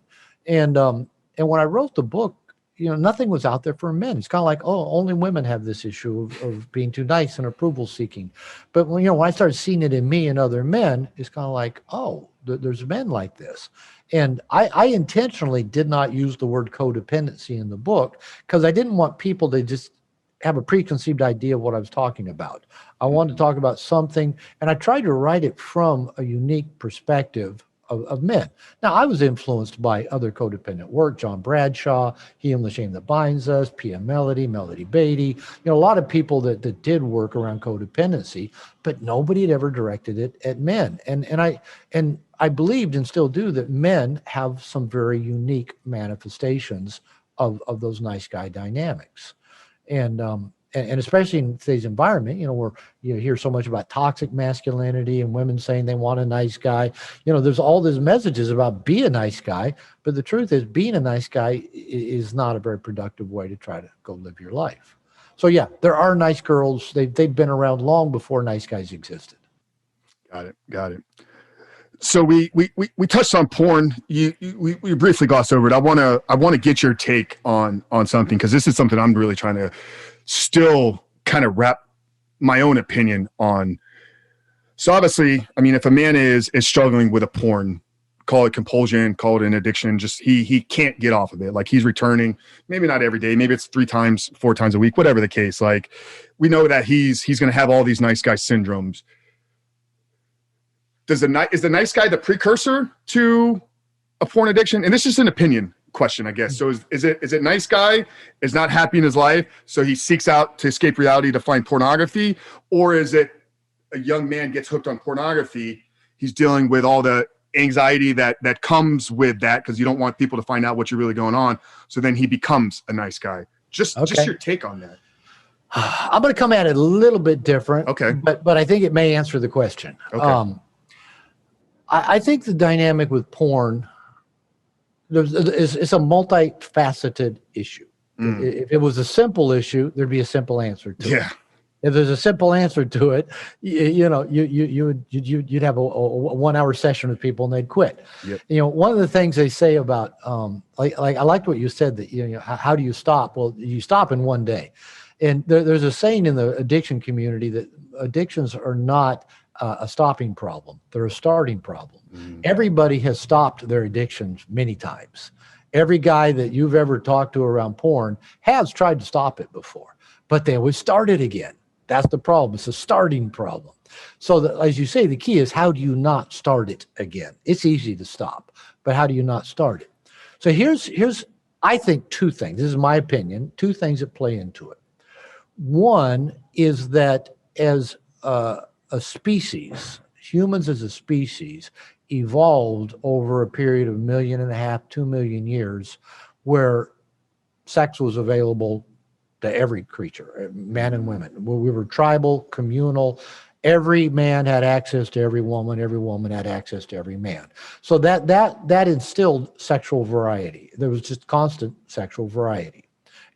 And when I wrote the book, nothing was out there for men. It's kind of like, only women have this issue of being too nice and approval seeking. But when I started seeing it in me and other men, it's kind of like, there's men like this. And I intentionally did not use the word codependency in the book because I didn't want people to just have a preconceived idea of what I was talking about. I wanted to talk about something, and I tried to write it from a unique perspective of men. Now, I was influenced by other codependent work, John Bradshaw, Healing the Shame That Binds Us, P.M. Melody Beatty, a lot of people that did work around codependency, but nobody had ever directed it at men. And I believed and still do that men have some very unique manifestations of those nice guy dynamics. And especially in today's environment, where you hear so much about toxic masculinity and women saying they want a nice guy. There's all these messages about be a nice guy, but the truth is being a nice guy is not a very productive way to try to go live your life. So there are nice girls. They've been around long before nice guys existed. Got it. So we touched on porn. We briefly glossed over it. I want to get your take on something, because this is something I'm really trying to still kind of wrap my own opinion on. So obviously, if a man is struggling with a porn, call it compulsion, call it an addiction, just he can't get off of it. Like, he's returning, maybe not every day, maybe it's 3 times, 4 times a week, whatever the case. Like, we know that he's going to have all these nice guy syndromes. Is the nice guy the precursor to a porn addiction? And this is an opinion question, I guess. So is it nice guy is not happy in his life, so he seeks out to escape reality to find pornography? Or is it a young man gets hooked on pornography, he's dealing with all the anxiety that comes with that, because you don't want people to find out what you're really going on, so then he becomes a nice guy? Just your take on that. I'm going to come at it a little bit different. Okay. But I think it may answer the question. Okay. I think the dynamic with porn it's a multifaceted issue. If it was a simple issue, there'd be a simple answer to it. If there's a simple answer to it, you'd have a 1-hour session with people and they'd quit. Yep. One of the things they say about like I liked what you said, that how do you stop? Well, you stop in one day. And there's a saying in the addiction community that addictions are not a stopping problem. They're a starting problem. Everybody has stopped their addictions many times. Every guy that you've ever talked to around porn has tried to stop it before, but they always start it again. That's the problem. It's a starting problem. So as you say, the key is, how do you not start it again? It's easy to stop, but how do you not start it? So here's I think 2 things. This is my opinion. 2 things that play into it. One is that as a species, humans as a species evolved over a period of 1.5 million, 2 million years, where sex was available to every creature, men and women. We were tribal, communal. Every man had access to every woman had access to every man. So that instilled sexual variety. There was just constant sexual variety.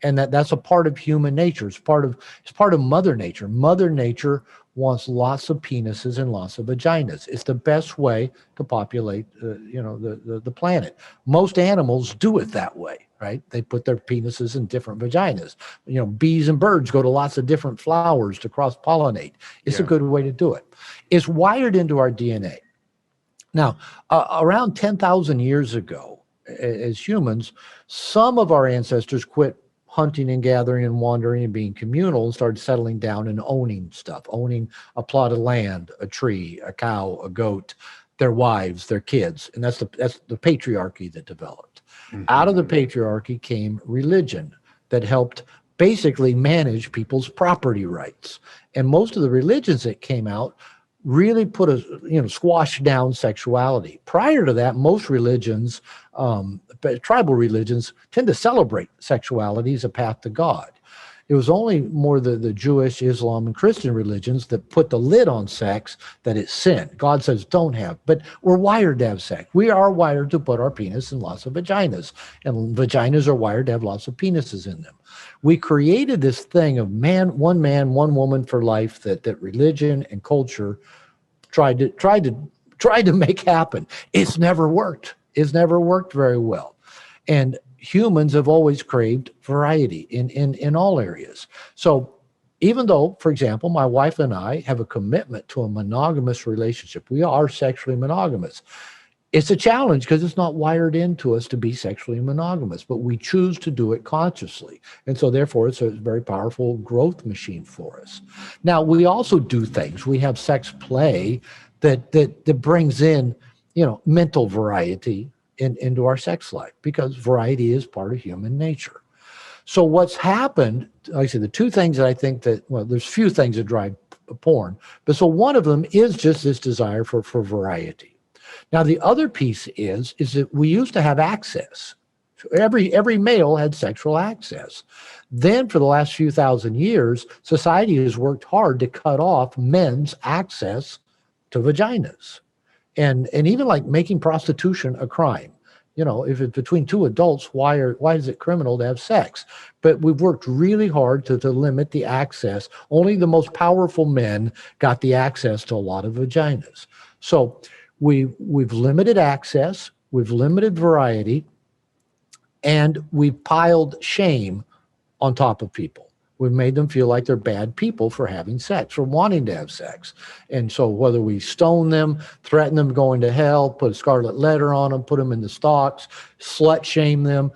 And that's a part of human nature. It's part of Mother Nature. Mother Nature wants lots of penises and lots of vaginas. It's the best way to populate, the planet. Most animals do it that way, right? They put their penises in different vaginas. Bees and birds go to lots of different flowers to cross-pollinate. It's a good way to do it. It's wired into our DNA. Now, around 10,000 years ago, as humans, some of our ancestors quit hunting and gathering and wandering and being communal and started settling down and owning stuff, owning a plot of land, a tree, a cow, a goat, their wives, their kids. And that's the patriarchy that developed. Mm-hmm. Out of the patriarchy came religion that helped basically manage people's property rights. And most of the religions that came out really squashed down sexuality. Prior to that, most religions, tribal religions, tend to celebrate sexuality as a path to God. It was only more the Jewish, Islam, and Christian religions that put the lid on sex, that it's sin. God says don't have, but we're wired to have sex. We are wired to put our penis in lots of vaginas, and vaginas are wired to have lots of penises in them. We created this thing of one man, one woman for life that religion and culture tried to make happen. It's never worked. It's never worked very well. And humans have always craved variety in all areas. So even though, for example, my wife and I have a commitment to a monogamous relationship, we are sexually monogamous. It's a challenge because it's not wired into us to be sexually monogamous, but we choose to do it consciously. And so therefore, it's a very powerful growth machine for us. Now, we also do things. We have sex play that brings in, mental variety into our sex life, because variety is part of human nature. So what's happened, like I said, the two things that I think there's few things that drive porn, but so one of them is just this desire for variety. Now, the other piece is that we used to have access. Every male had sexual access. Then for the last few thousand years, society has worked hard to cut off men's access to vaginas. And even like making prostitution a crime. If it's between two adults, why is it criminal to have sex? But we've worked really hard to limit the access. Only the most powerful men got the access to a lot of vaginas. So we've limited access, we've limited variety, and we've piled shame on top of people. We've made them feel like they're bad people for having sex, for wanting to have sex. And so whether we stone them, threaten them going to hell, put a scarlet letter on them, put them in the stocks, slut shame them,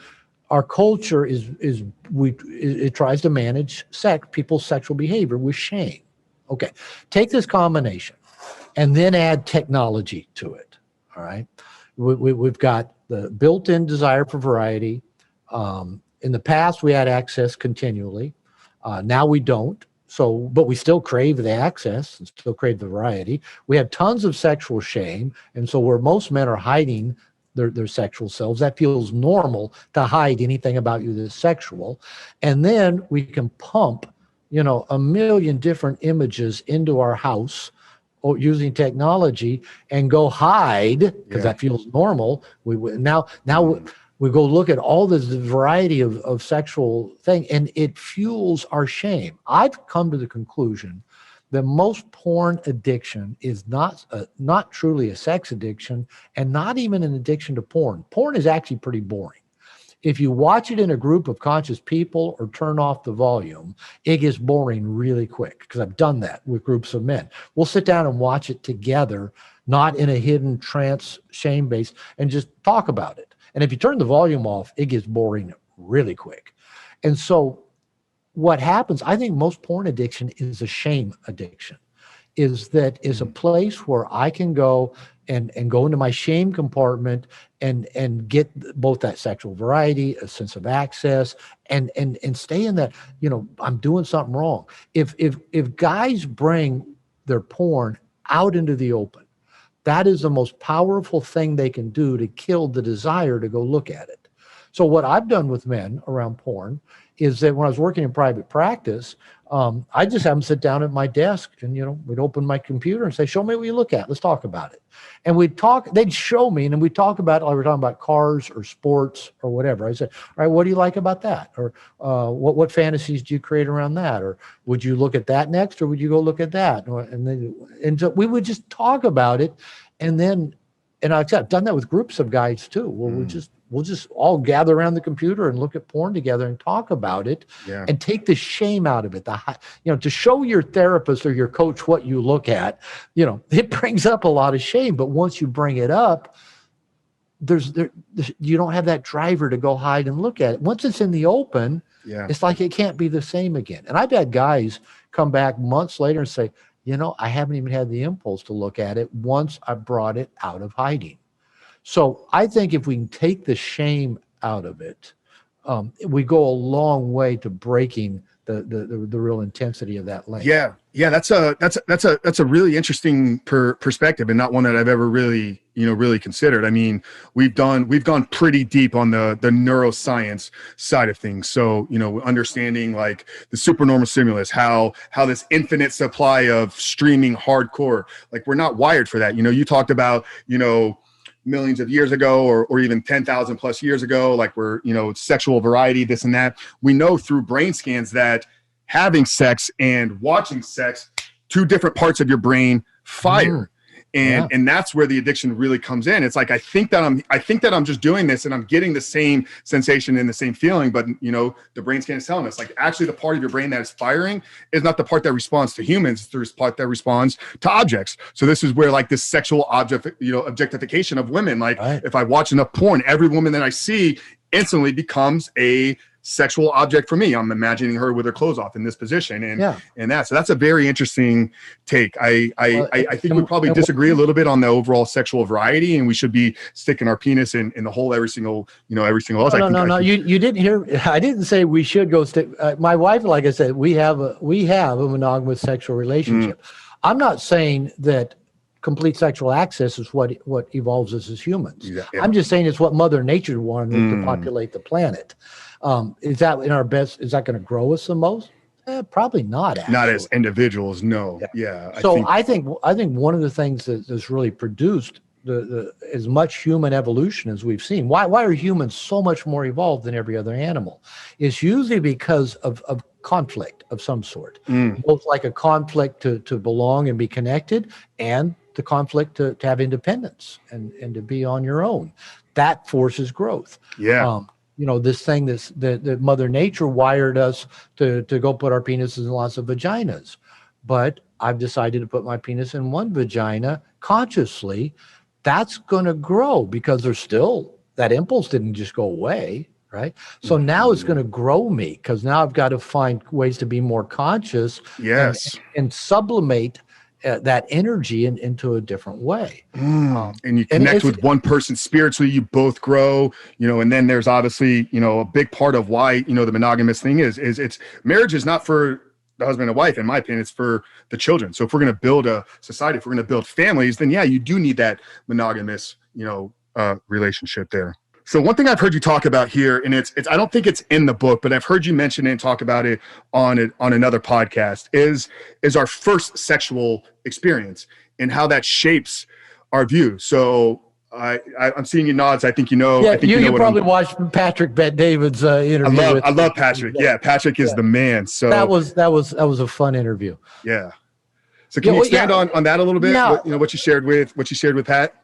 our culture it tries to manage people's sexual behavior with shame. Okay, take this combination and then add technology to it, all right? We've got the built-in desire for variety. In the past, we had access continually. Now we don't, but we still crave the access and still crave the variety. We have tons of sexual shame, and so where most men are hiding their sexual selves, that feels normal to hide anything about you that's sexual. And then we can pump, a million different images into our house using technology and go hide, because that feels normal. Now we go look at all this variety of sexual thing, and it fuels our shame. I've come to the conclusion that most porn addiction is not truly a sex addiction, and not even an addiction to porn. Porn is actually pretty boring. If you watch it in a group of conscious people or turn off the volume, it gets boring really quick, because I've done that with groups of men. We'll sit down and watch it together, not in a hidden trance, shame-based, and just talk about it. And if you turn the volume off, it gets boring really quick. And so what happens, I think most porn addiction is a shame addiction, is a place where I can go and go into my shame compartment and get both that sexual variety, a sense of access, and stay in that, I'm doing something wrong. If guys bring their porn out into the open, that is the most powerful thing they can do to kill the desire to go look at it. So what I've done with men around porn is that when I was working in private practice, I just have them sit down at my desk and, we'd open my computer and say, show me what you look at. Let's talk about it. And they'd show me, and then we'd talk about, like we're talking about cars or sports or whatever. I said, all right, what do you like about that? Or what fantasies do you create around that? Or would you look at that next, or would you go look at that? And so we would just talk about it. And I've done that with groups of guys too, where we'll just all gather around the computer and look at porn together and talk about it, and take the shame out of it. To show your therapist or your coach what you look at, it brings up a lot of shame. But once you bring it up, you don't have that driver to go hide and look at it. Once it's in the open, it's like it can't be the same again. And I've had guys come back months later and say, I haven't even had the impulse to look at it once I brought it out of hiding. So I think if we can take the shame out of it, we go a long way to breaking the real intensity of that link. Yeah. That's a really interesting perspective, and not one that I've ever really considered. I mean, we've gone pretty deep on the neuroscience side of things. So, understanding like the supernormal stimulus, how this infinite supply of streaming hardcore, like we're not wired for that. You talked about, millions of years ago, or even 10,000 plus years ago, like we're, sexual variety, this and that. We know through brain scans that having sex and watching sex, two different parts of your brain fire. And that's where the addiction really comes in. It's like, I think that I'm just doing this and I'm getting the same sensation and the same feeling, but the brain scan is telling us, like, actually the part of your brain that is firing is not the part that responds to humans. It's the part that responds to objects. So this is where like this sexual objectification of women, like if I watch enough porn, every woman that I see instantly becomes a sexual object for me. I'm imagining her with her clothes off in this position, and that. So that's a very interesting take. I think we probably disagree a little bit on the overall sexual variety, and we should be sticking our penis in the hole every single else. No. You didn't hear. I didn't say we should go stick. My wife, like I said, we have a monogamous sexual relationship. I'm not saying that complete sexual access is what evolves us as humans. I'm just saying it's what Mother Nature wanted to populate the planet. Is that in our best? Is that going to grow us the most? Probably not. Actually. Not as individuals. No. I think one of the things that's really produced the as much human evolution as we've seen. Why are humans so much more evolved than every other animal? It's usually because of conflict of some sort, both like a conflict to belong and be connected, and the conflict to have independence and to be on your own. That forces growth. This thing that Mother Nature wired us to go put our penises in lots of vaginas. But I've decided to put my penis in one vagina consciously. That's going to grow because there's still, that impulse didn't just go away, right? So now it's going to grow me because now I've got to find ways to be more conscious and sublimate that energy into a different way. And you connect with one person spiritually, you both grow, and then there's obviously, a big part of why, the monogamous thing is it's marriage is not for the husband and wife, in my opinion, it's for the children. So if we're going to build a society, if we're going to build families, then you do need that monogamous, relationship there. So one thing I've heard you talk about here, and it's I don't think it's in the book, but I've heard you mention it and talk about it on another podcast, is our first sexual experience and how that shapes our view. So I'm seeing you nods. I think you know. Yeah, I think you probably watched Patrick Bet-David's interview. I love Patrick. Yeah, Patrick is the man. So that was a fun interview. Yeah. So can you expand on that a little bit? Yeah. What you shared with Pat?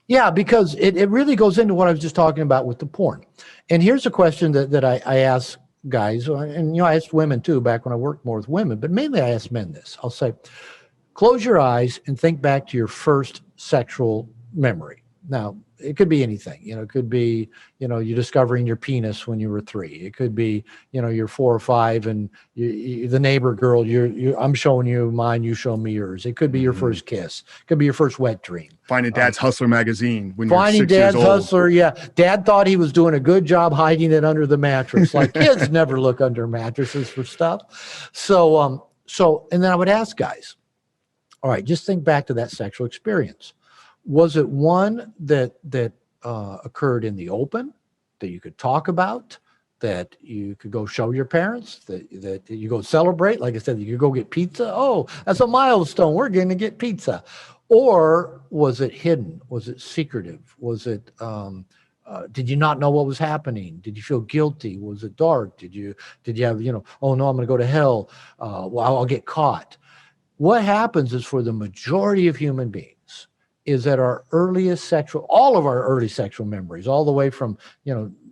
Yeah, because it really goes into what I was just talking about with the porn. And here's a question that I ask guys, and I asked women too back when I worked more with women, but mainly I ask men this. I'll say, close your eyes and think back to your first sexual memory. Now, it could be anything, it could be, you discovering your penis when you were 3. It could be, you're 4 or 5 and the neighbor girl, I'm showing you mine, you show me yours. It could be your first kiss. It could be your first wet dream. Finding Dad's Hustler magazine when finding you're 6 years Dad's old. Hustler, yeah. Dad thought he was doing a good job hiding it under the mattress. Like kids never look under mattresses for stuff. So, and then I would ask guys, all right, just think back to that sexual experience. Was it one that occurred in the open, that you could talk about, that you could go show your parents, that you go celebrate? Like I said, you could go get pizza. Oh, that's a milestone. We're going to get pizza. Or was it hidden? Was it secretive? Was it, did you not know what was happening? Did you feel guilty? Was it dark? Did you have, oh no, I'm going to go to hell. Well, I'll get caught. What happens is, for the majority of human beings, is that all of our early sexual memories, all the way from,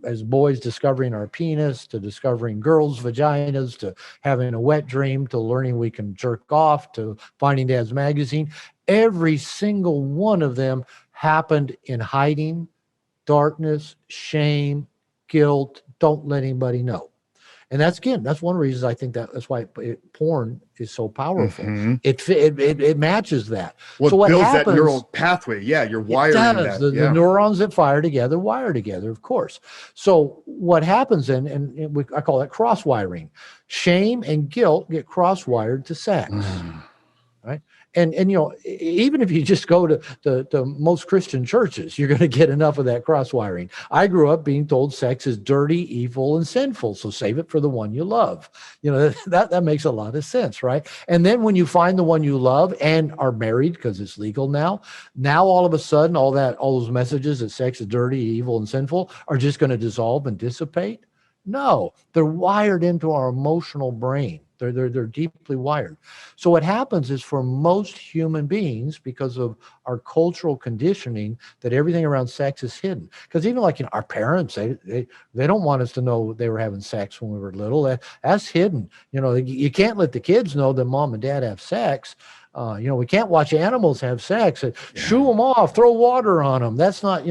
as boys discovering our penis, to discovering girls' vaginas, to having a wet dream, to learning we can jerk off, to finding Dad's magazine, every single one of them happened in hiding, darkness, shame, guilt, don't let anybody know. And that's one of the reasons I think that's why porn is so powerful. Mm-hmm. It matches that. Well, so what builds happens, that neural pathway. Yeah, you're wiring that. The neurons that wire together, of course. So what happens, I call that cross-wiring. Shame and guilt get cross-wired to sex, right? And even if you just go to most Christian churches, you're going to get enough of that cross-wiring. I grew up being told sex is dirty, evil, and sinful, so save it for the one you love. That makes a lot of sense, right? And then when you find the one you love and are married, because it's legal now all of a sudden, all those messages that sex is dirty, evil, and sinful are just going to dissolve and dissipate. No, they're wired into our emotional brain. They're deeply wired. So what happens is, for most human beings, because of our cultural conditioning, that everything around sex is hidden. Because even like our parents, they don't want us to know they were having sex when we were little. That's hidden. You can't let the kids know that mom and dad have sex. We can't watch animals have sex. Shoo them off, throw water on them. That's not,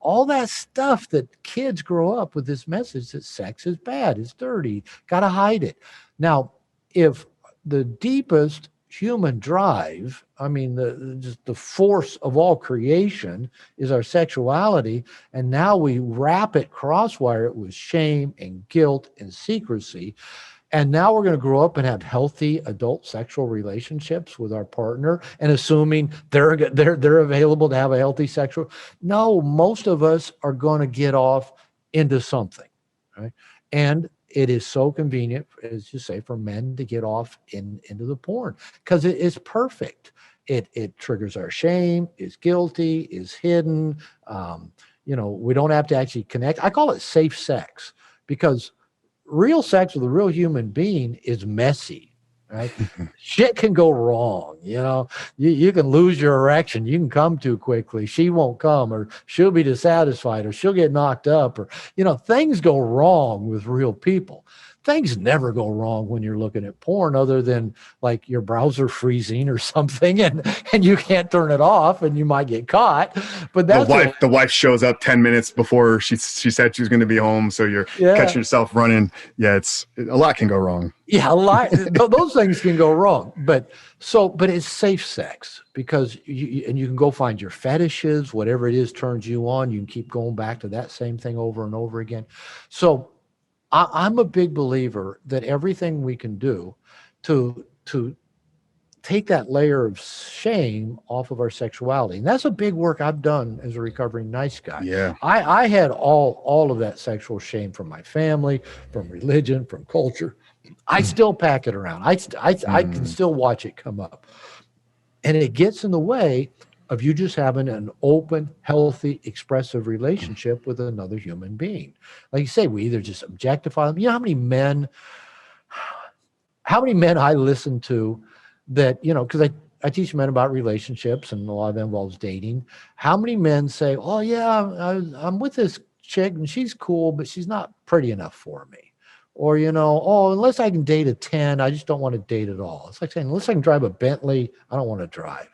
all that stuff that kids grow up with, this message that sex is bad, it's dirty, got to hide it. Now, if the deepest human drive, just the force of all creation is our sexuality, and now we wrap it, crosswire it with shame and guilt and secrecy, and now we're going to grow up and have healthy adult sexual relationships with our partner, and assuming they're available to have a healthy sexual. No, most of us are going to get off into something, right? And it is so convenient, as you say, for men to get off into the porn, because it is perfect. It triggers our shame, is guilty, is hidden. We don't have to actually connect. I call it safe sex, because real sex with a real human being is messy, right? Shit can go wrong. You can lose your erection. You can come too quickly. She won't come, or she'll be dissatisfied, or she'll get knocked up, or, things go wrong with real people. Things never go wrong when you're looking at porn, other than like your browser freezing or something, and you can't turn it off, and you might get caught. But that's the wife shows up 10 minutes before she said she was going to be home, so you're catching yourself running. Yeah, it's a lot can go wrong. Yeah, a lot. Those things can go wrong, but it's safe sex, because you can go find your fetishes, whatever it is turns you on. You can keep going back to that same thing over and over again. So I'm a big believer that everything we can do to take that layer of shame off of our sexuality, and that's a big work I've done as a recovering nice guy. Yeah, I had all of that sexual shame from my family, from religion, from culture. I still pack it around. I can still watch it come up, and it gets in the way of you just having an open, healthy, expressive relationship with another human being. Like you say, we either just objectify them. You know how many men I listen to that, because I teach men about relationships, and a lot of that involves dating. How many men say, oh yeah, I'm with this chick and she's cool, but she's not pretty enough for me. Or, unless I can date a 10, I just don't want to date at all. It's like saying, unless I can drive a Bentley, I don't want to drive.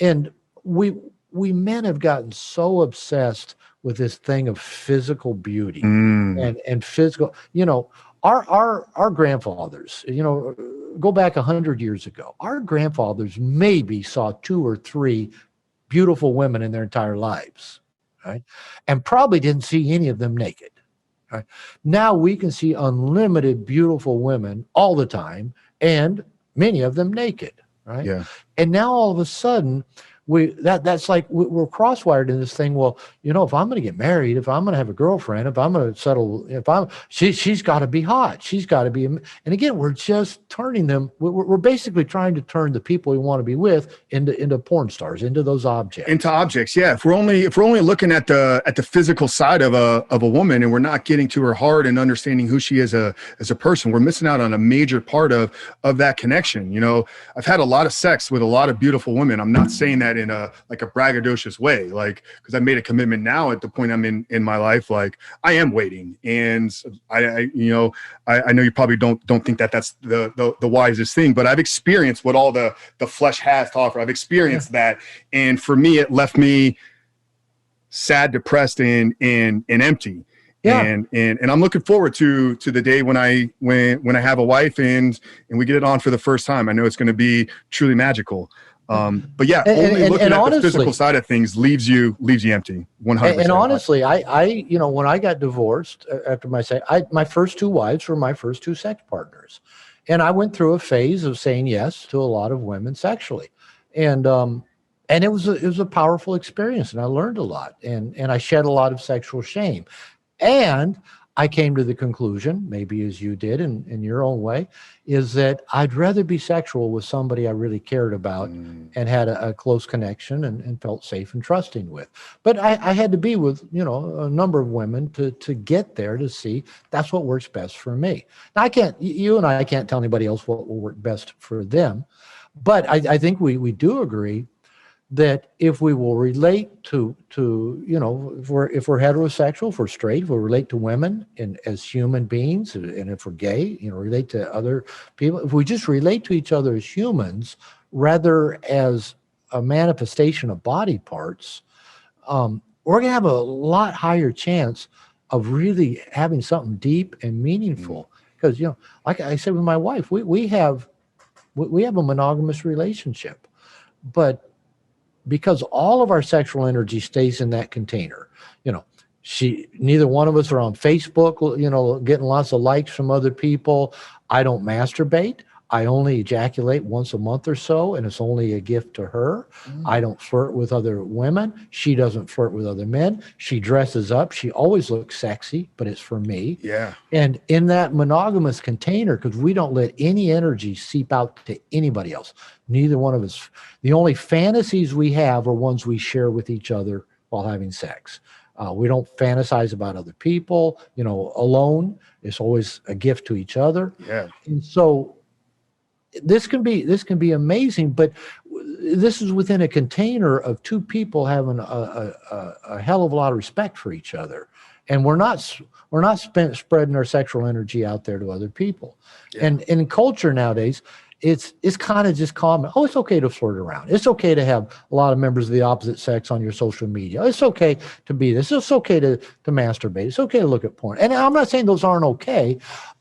And we we men have gotten so obsessed with this thing of physical beauty and physical, our grandfathers, go back 100 years ago, our grandfathers maybe saw 2 or 3 beautiful women in their entire lives, right? And probably didn't see any of them naked. Right? Now we can see unlimited beautiful women all the time, and many of them naked, right? Yeah. And now all of a sudden, that's like we're crosswired in this thing. Well, if I'm going to get married, if I'm going to have a girlfriend, if I'm going to settle, she's got to be hot. She's got to be. And again, we're just turning them. We're basically trying to turn the people we want to be with into porn stars, into those objects. Into objects, yeah. If we're only looking at the physical side of a woman, and we're not getting to her heart and understanding who she is as a person, we're missing out on a major part of that connection. I've had a lot of sex with a lot of beautiful women. I'm not saying that in a braggadocious way, because I made a commitment now at the point I'm in my life, I am waiting, and I know you probably don't think that that's the wisest thing, but I've experienced what all the flesh has to offer. I've experienced that, and for me, it left me sad, depressed, and empty. Yeah. And I'm looking forward to the day when I have a wife and we get it on for the first time. I know it's going to be truly magical. But yeah, only looking at the physical side of things leaves you empty. 100%. And honestly, I when I got divorced after my first 2 wives were my first 2 sex partners, and I went through a phase of saying yes to a lot of women sexually, and it was a powerful experience, and I learned a lot, and I shed a lot of sexual shame, and I came to the conclusion, maybe as you did in your own way, is that I'd rather be sexual with somebody I really cared about and had a close connection and felt safe and trusting with. But I had to be with, a number of women to get there, to see that's what works best for me. Now, you and I can't tell anybody else what will work best for them. But I think we do agree that if we will relate to if we're heterosexual, if we're straight, if we relate to women as human beings, and if we're gay, relate to other people, if we just relate to each other as humans rather as a manifestation of body parts, we're going to have a lot higher chance of really having something deep and meaningful. Because, like I said with my wife, we have a monogamous relationship, but because all of our sexual energy stays in that container, neither one of us are on Facebook, getting lots of likes from other people. I don't masturbate. I only ejaculate once a month or so, and it's only a gift to her. I don't flirt with other women. She doesn't flirt with other men. She dresses up. She always looks sexy, but it's for me. Yeah. And in that monogamous container, because we don't let any energy seep out to anybody else. Neither one of us. The only fantasies we have are ones we share with each other while having sex. We don't fantasize about other people, alone. It's always a gift to each other. Yeah. And so this can be amazing, but this is within a container of 2 people having a hell of a lot of respect for each other, and we're not spreading our sexual energy out there to other people. Yeah. And in culture nowadays, it's kind of just common. Oh, it's okay to flirt around. It's okay to have a lot of members of the opposite sex on your social media. It's okay to be this. It's okay to masturbate. It's okay to look at porn. And I'm not saying those aren't okay.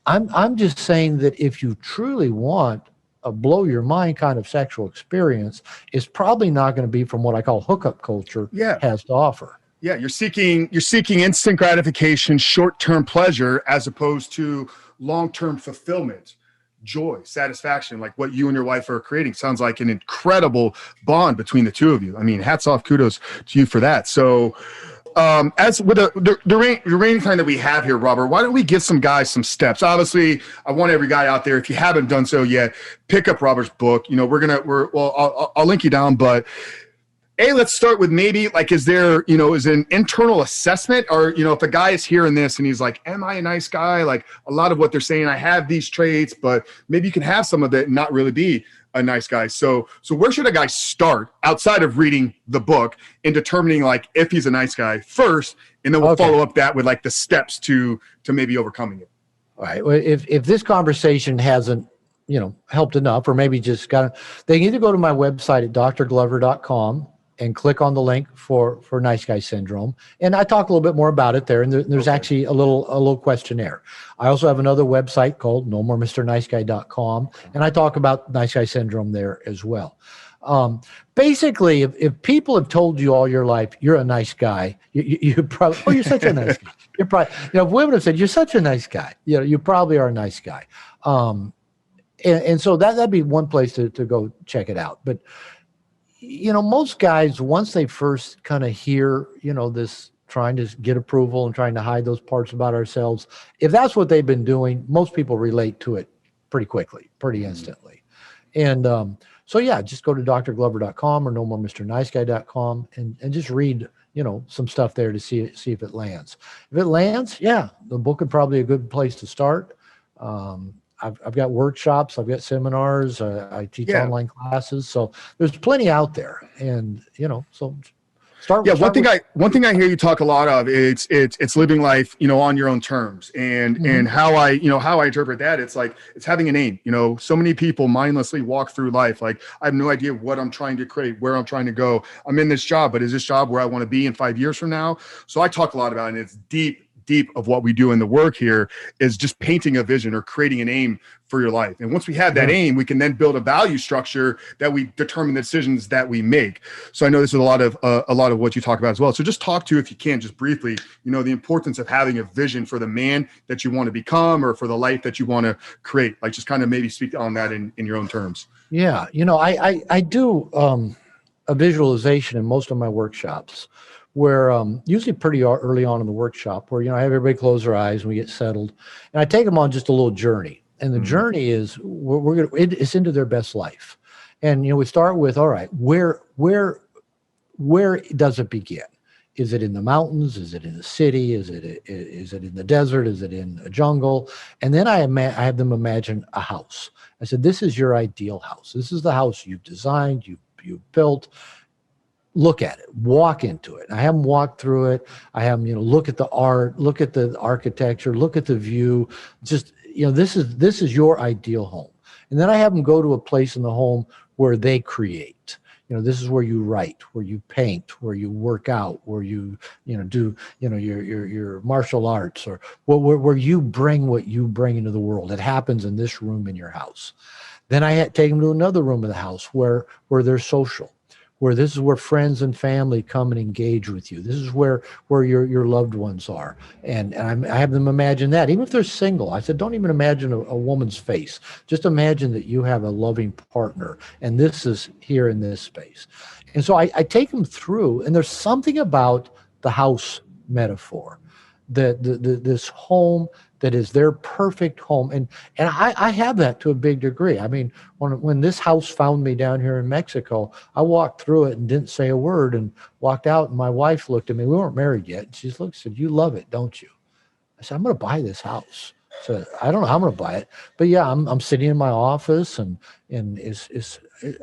I'm just saying that if you truly want a blow your mind kind of sexual experience, is probably not going to be from what I call hookup culture has to offer. Yeah, you're seeking instant gratification, short-term pleasure, as opposed to long-term fulfillment, joy, satisfaction, like what you and your wife are creating. Sounds like an incredible bond between the 2 of you. I mean, hats off, kudos to you for that. So as with the remaining time that we have here, Robert, why don't we give some guys some steps? Obviously, I want every guy out there, if you haven't done so yet, pick up Robert's book. I'll link you down, but let's start with maybe is there, is an internal assessment, or, if a guy is hearing this and he's like, am I a nice guy? Like a lot of what they're saying, I have these traits, but maybe you can have some of it and not really be a nice guy. So where should a guy start outside of reading the book in determining if he's a nice guy first, and then we'll follow up that with the steps to maybe overcoming it. All right. Well, if this conversation hasn't, helped enough, or maybe just they can either go to my website at drglover.com, and click on the link for Nice Guy Syndrome. And I talk a little bit more about it there. And there's actually a little questionnaire. I also have another website called nomoremrniceguy.com. And I talk about Nice Guy Syndrome there as well. Basically, if people have told you all your life, you're a nice guy, you probably, oh, you're such a nice guy. You're probably, if women have said, you're such a nice guy, you probably are a nice guy. And so that'd be one place to go check it out. But, most guys, once they first kind of hear, this trying to get approval and trying to hide those parts about ourselves, if that's what they've been doing, most people relate to it pretty quickly, pretty instantly. And so, yeah, just go to drglover.com or nomoremrniceguy.com and just read, some stuff there to see if it lands. If it lands, yeah, the book is probably a good place to start. I've got workshops, I've got seminars, I teach online classes, so there's plenty out there, and so start. Yeah, one thing I hear you talk a lot of it's living life, on your own terms, and how I interpret that, it's like it's having an aim. So many people mindlessly walk through life like I have no idea what I'm trying to create, where I'm trying to go. I'm in this job, but is this job where I want to be in 5 years from now? So I talk a lot about it, and it's deep of what we do in the work here is just painting a vision or creating an aim for your life. And once we have that aim, we can then build a value structure that we determine the decisions that we make. So I know this is a lot of what you talk about as well. So just talk to, if you can, just briefly, the importance of having a vision for the man that you want to become or for the life that you want to create. Like just kind of maybe speak on that in your own terms. Yeah. I do a visualization in most of my workshops, where usually pretty early on in the workshop, where I have everybody close their eyes and we get settled, and I take them on just a little journey. And the journey is it's into their best life. And we start with, all right, where does it begin? Is it in the mountains? Is it in the city? Is it in the desert? Is it in a jungle? And then I have them imagine a house. I said, this is your ideal house. This is the house you've designed, you've built. Look at it, walk into it. I have them walk through it. I have them, look at the art, look at the architecture, look at the view. Just, this is your ideal home. And then I have them go to a place in the home where they create. This is where you write, where you paint, where you work out, where you, do, your martial arts, or where you bring what you bring into the world. It happens in this room in your house. Then I take them to another room of the house where they're social, where this is where friends and family come and engage with you. This is where your loved ones are. And I have them imagine that. Even if they're single, I said, don't even imagine a woman's face. Just imagine that you have a loving partner, and this is here in this space. And so I take them through, and there's something about the house metaphor, this home that is their perfect home. And I have that to a big degree. I mean, when this house found me down here in Mexico, I walked through it and didn't say a word and walked out, and my wife looked at me. We weren't married yet. And she looked and said, you love it, don't you? I said, I'm going to buy this house. So I don't know how I'm going to buy it, but yeah, I'm sitting in my office, and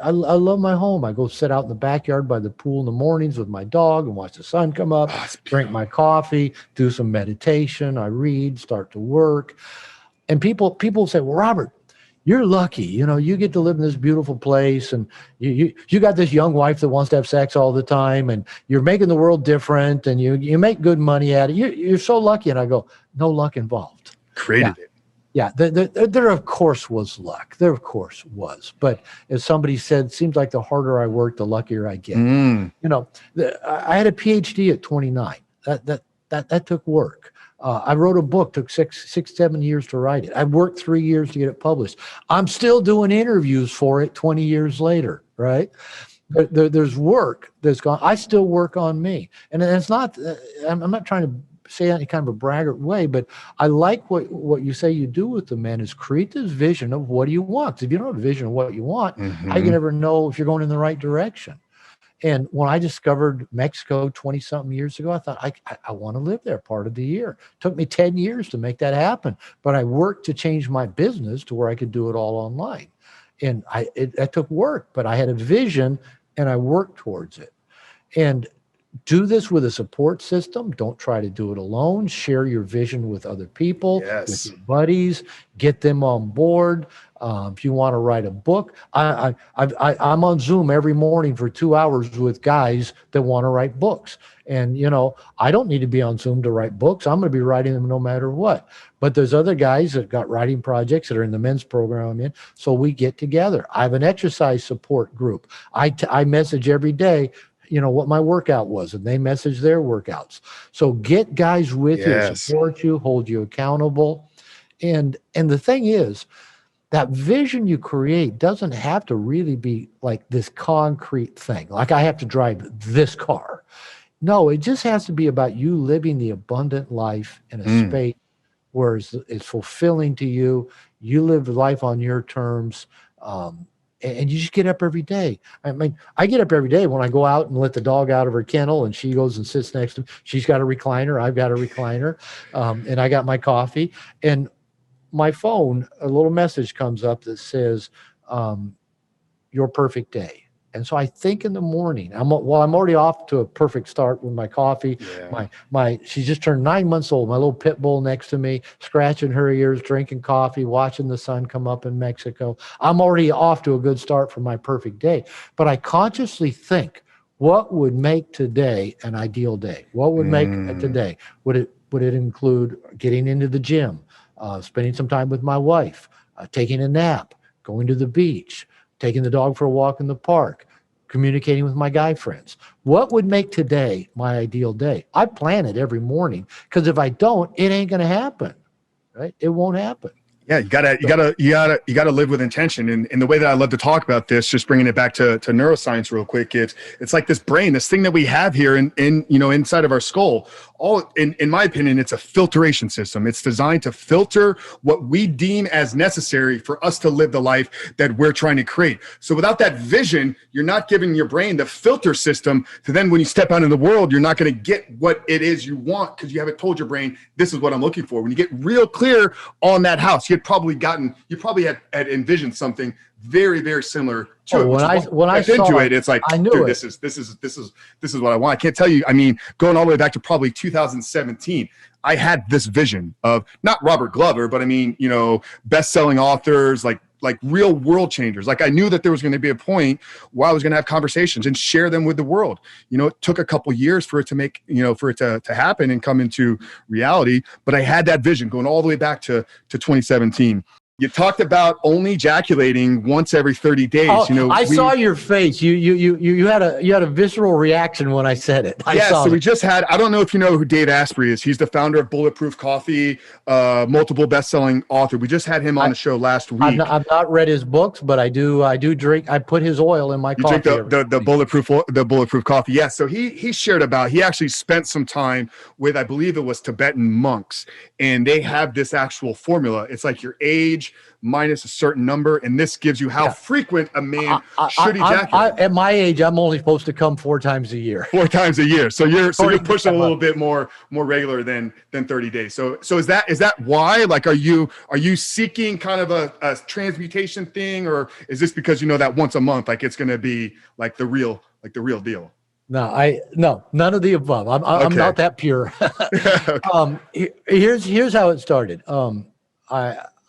I love my home. I go sit out in the backyard by the pool in the mornings with my dog and watch the sun come up, drink my coffee, do some meditation. I read, start to work. And people say, well, Robert, you're lucky. You get to live in this beautiful place, and you got this young wife that wants to have sex all the time, and you're making the world different, and you make good money at it. You're so lucky. And I go, no luck involved. Created it. Yeah, there of course was luck. There of course was, but as somebody said, it seems like the harder I work, the luckier I get. I had a PhD at 29. That took work. I wrote a book, took 7 years to write it. I worked 3 years to get it published. I'm still doing interviews for it 20 years later, right? There's work that's gone. I still work on me, and it's not. I'm not trying to say any kind of a braggart way, but I like what you say you do with the men is create this vision of what do you want. 'Cause if you don't have a vision of what you want, how you can ever know if you're going in the right direction? And when I discovered Mexico 20 something years ago, I thought I want to live there part of the year. It took me 10 years to make that happen, but I worked to change my business to where I could do it all online. And it took work, but I had a vision and I worked towards it. And do this with a support system. Don't try to do it alone. Share your vision with other people, with Yes. your buddies. Get them on board. If you want to write a book, I'm on Zoom every morning for 2 hours with guys that want to write books. And, I don't need to be on Zoom to write books. I'm going to be writing them no matter what. But there's other guys that got writing projects that are in the men's program I'm in. So we get together. I have an exercise support group. I message every day, what my workout was, and they message their workouts. So get guys with you, support you, hold you accountable. And the thing is, that vision you create doesn't have to really be like this concrete thing. Like I have to drive this car. No, it just has to be about you living the abundant life in a space where it's fulfilling to you. You live life on your terms. And you just get up every day. I mean, I get up every day when I go out and let the dog out of her kennel and she goes and sits next to me. She's got a recliner. I've got a recliner. And I got my coffee. And my phone, a little message comes up that says, your perfect day. And so I think in the morning, I'm already off to a perfect start with my coffee. Yeah. She just turned 9 months old, my little pit bull next to me, scratching her ears, drinking coffee, watching the sun come up in Mexico. I'm already off to a good start for my perfect day. But I consciously think, what would make today an ideal day? What would make today? Would it include getting into the gym, spending some time with my wife, taking a nap, going to the beach, taking the dog for a walk in the park, communicating with my guy friends? What would make today my ideal day? I plan it every morning, because if I don't, it ain't going to happen, right? It won't happen. Yeah, you gotta live with intention. And the way that I love to talk about this, just bringing it back to neuroscience real quick, it's like this brain, this thing that we have here in inside of our skull. All in my opinion, it's a filtration system. It's designed to filter what we deem as necessary for us to live the life that we're trying to create. So without that vision, you're not giving your brain the filter system to then when you step out in the world, you're not going to get what it is you want, because you haven't told your brain, this is what I'm looking for. When you get real clear on that house, you probably had envisioned something very, very similar to it. When I saw it, it's like, I knew dude, this is what I want. I can't tell you. I mean, going all the way back to probably 2017, I had this vision of not Robert Glover, but I mean, best-selling authors, like real world changers. Like I knew that there was going to be a point where I was going to have conversations and share them with the world. It took a couple years for it to make, for it to happen and come into reality. But I had that vision going all the way back to 2017. You talked about only ejaculating once every 30 days. I saw your face. You had a visceral reaction when I said it. We just had, I don't know if you know who Dave Asprey is. He's the founder of Bulletproof Coffee, multiple best-selling author. We just had him on the show last week. I've not read his books, but I do drink. I put his oil in my coffee. You drink the bulletproof coffee. Yes. So he shared about, he actually spent some time with, I believe it was Tibetan monks, and they have this actual formula. It's like your age minus a certain number, and this gives you how frequent a man should ejaculate. At my age, I'm only supposed to come 4 times a year. 4 times a year. So you're pushing a little bit more regular than 30 days. So is that why? Like, are you seeking kind of a transmutation thing, or is this because that once a month, like it's going to be like the real deal? No, none of the above. I'm not that pure. Okay. Here's how it started.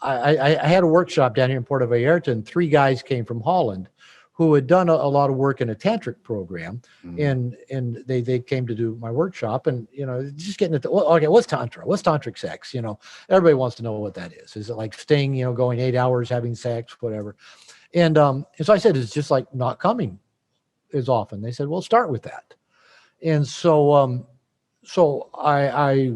I had a workshop down here in Puerto Vallarta, and 3 guys came from Holland who had done a lot of work in a tantric program, and they came to do my workshop, and just getting into what's tantra? What's tantric sex? Everybody wants to know what that is. Is it like staying, going 8 hours, having sex, whatever? And so I said, it's just like not coming as often. They said, well, start with that. And so I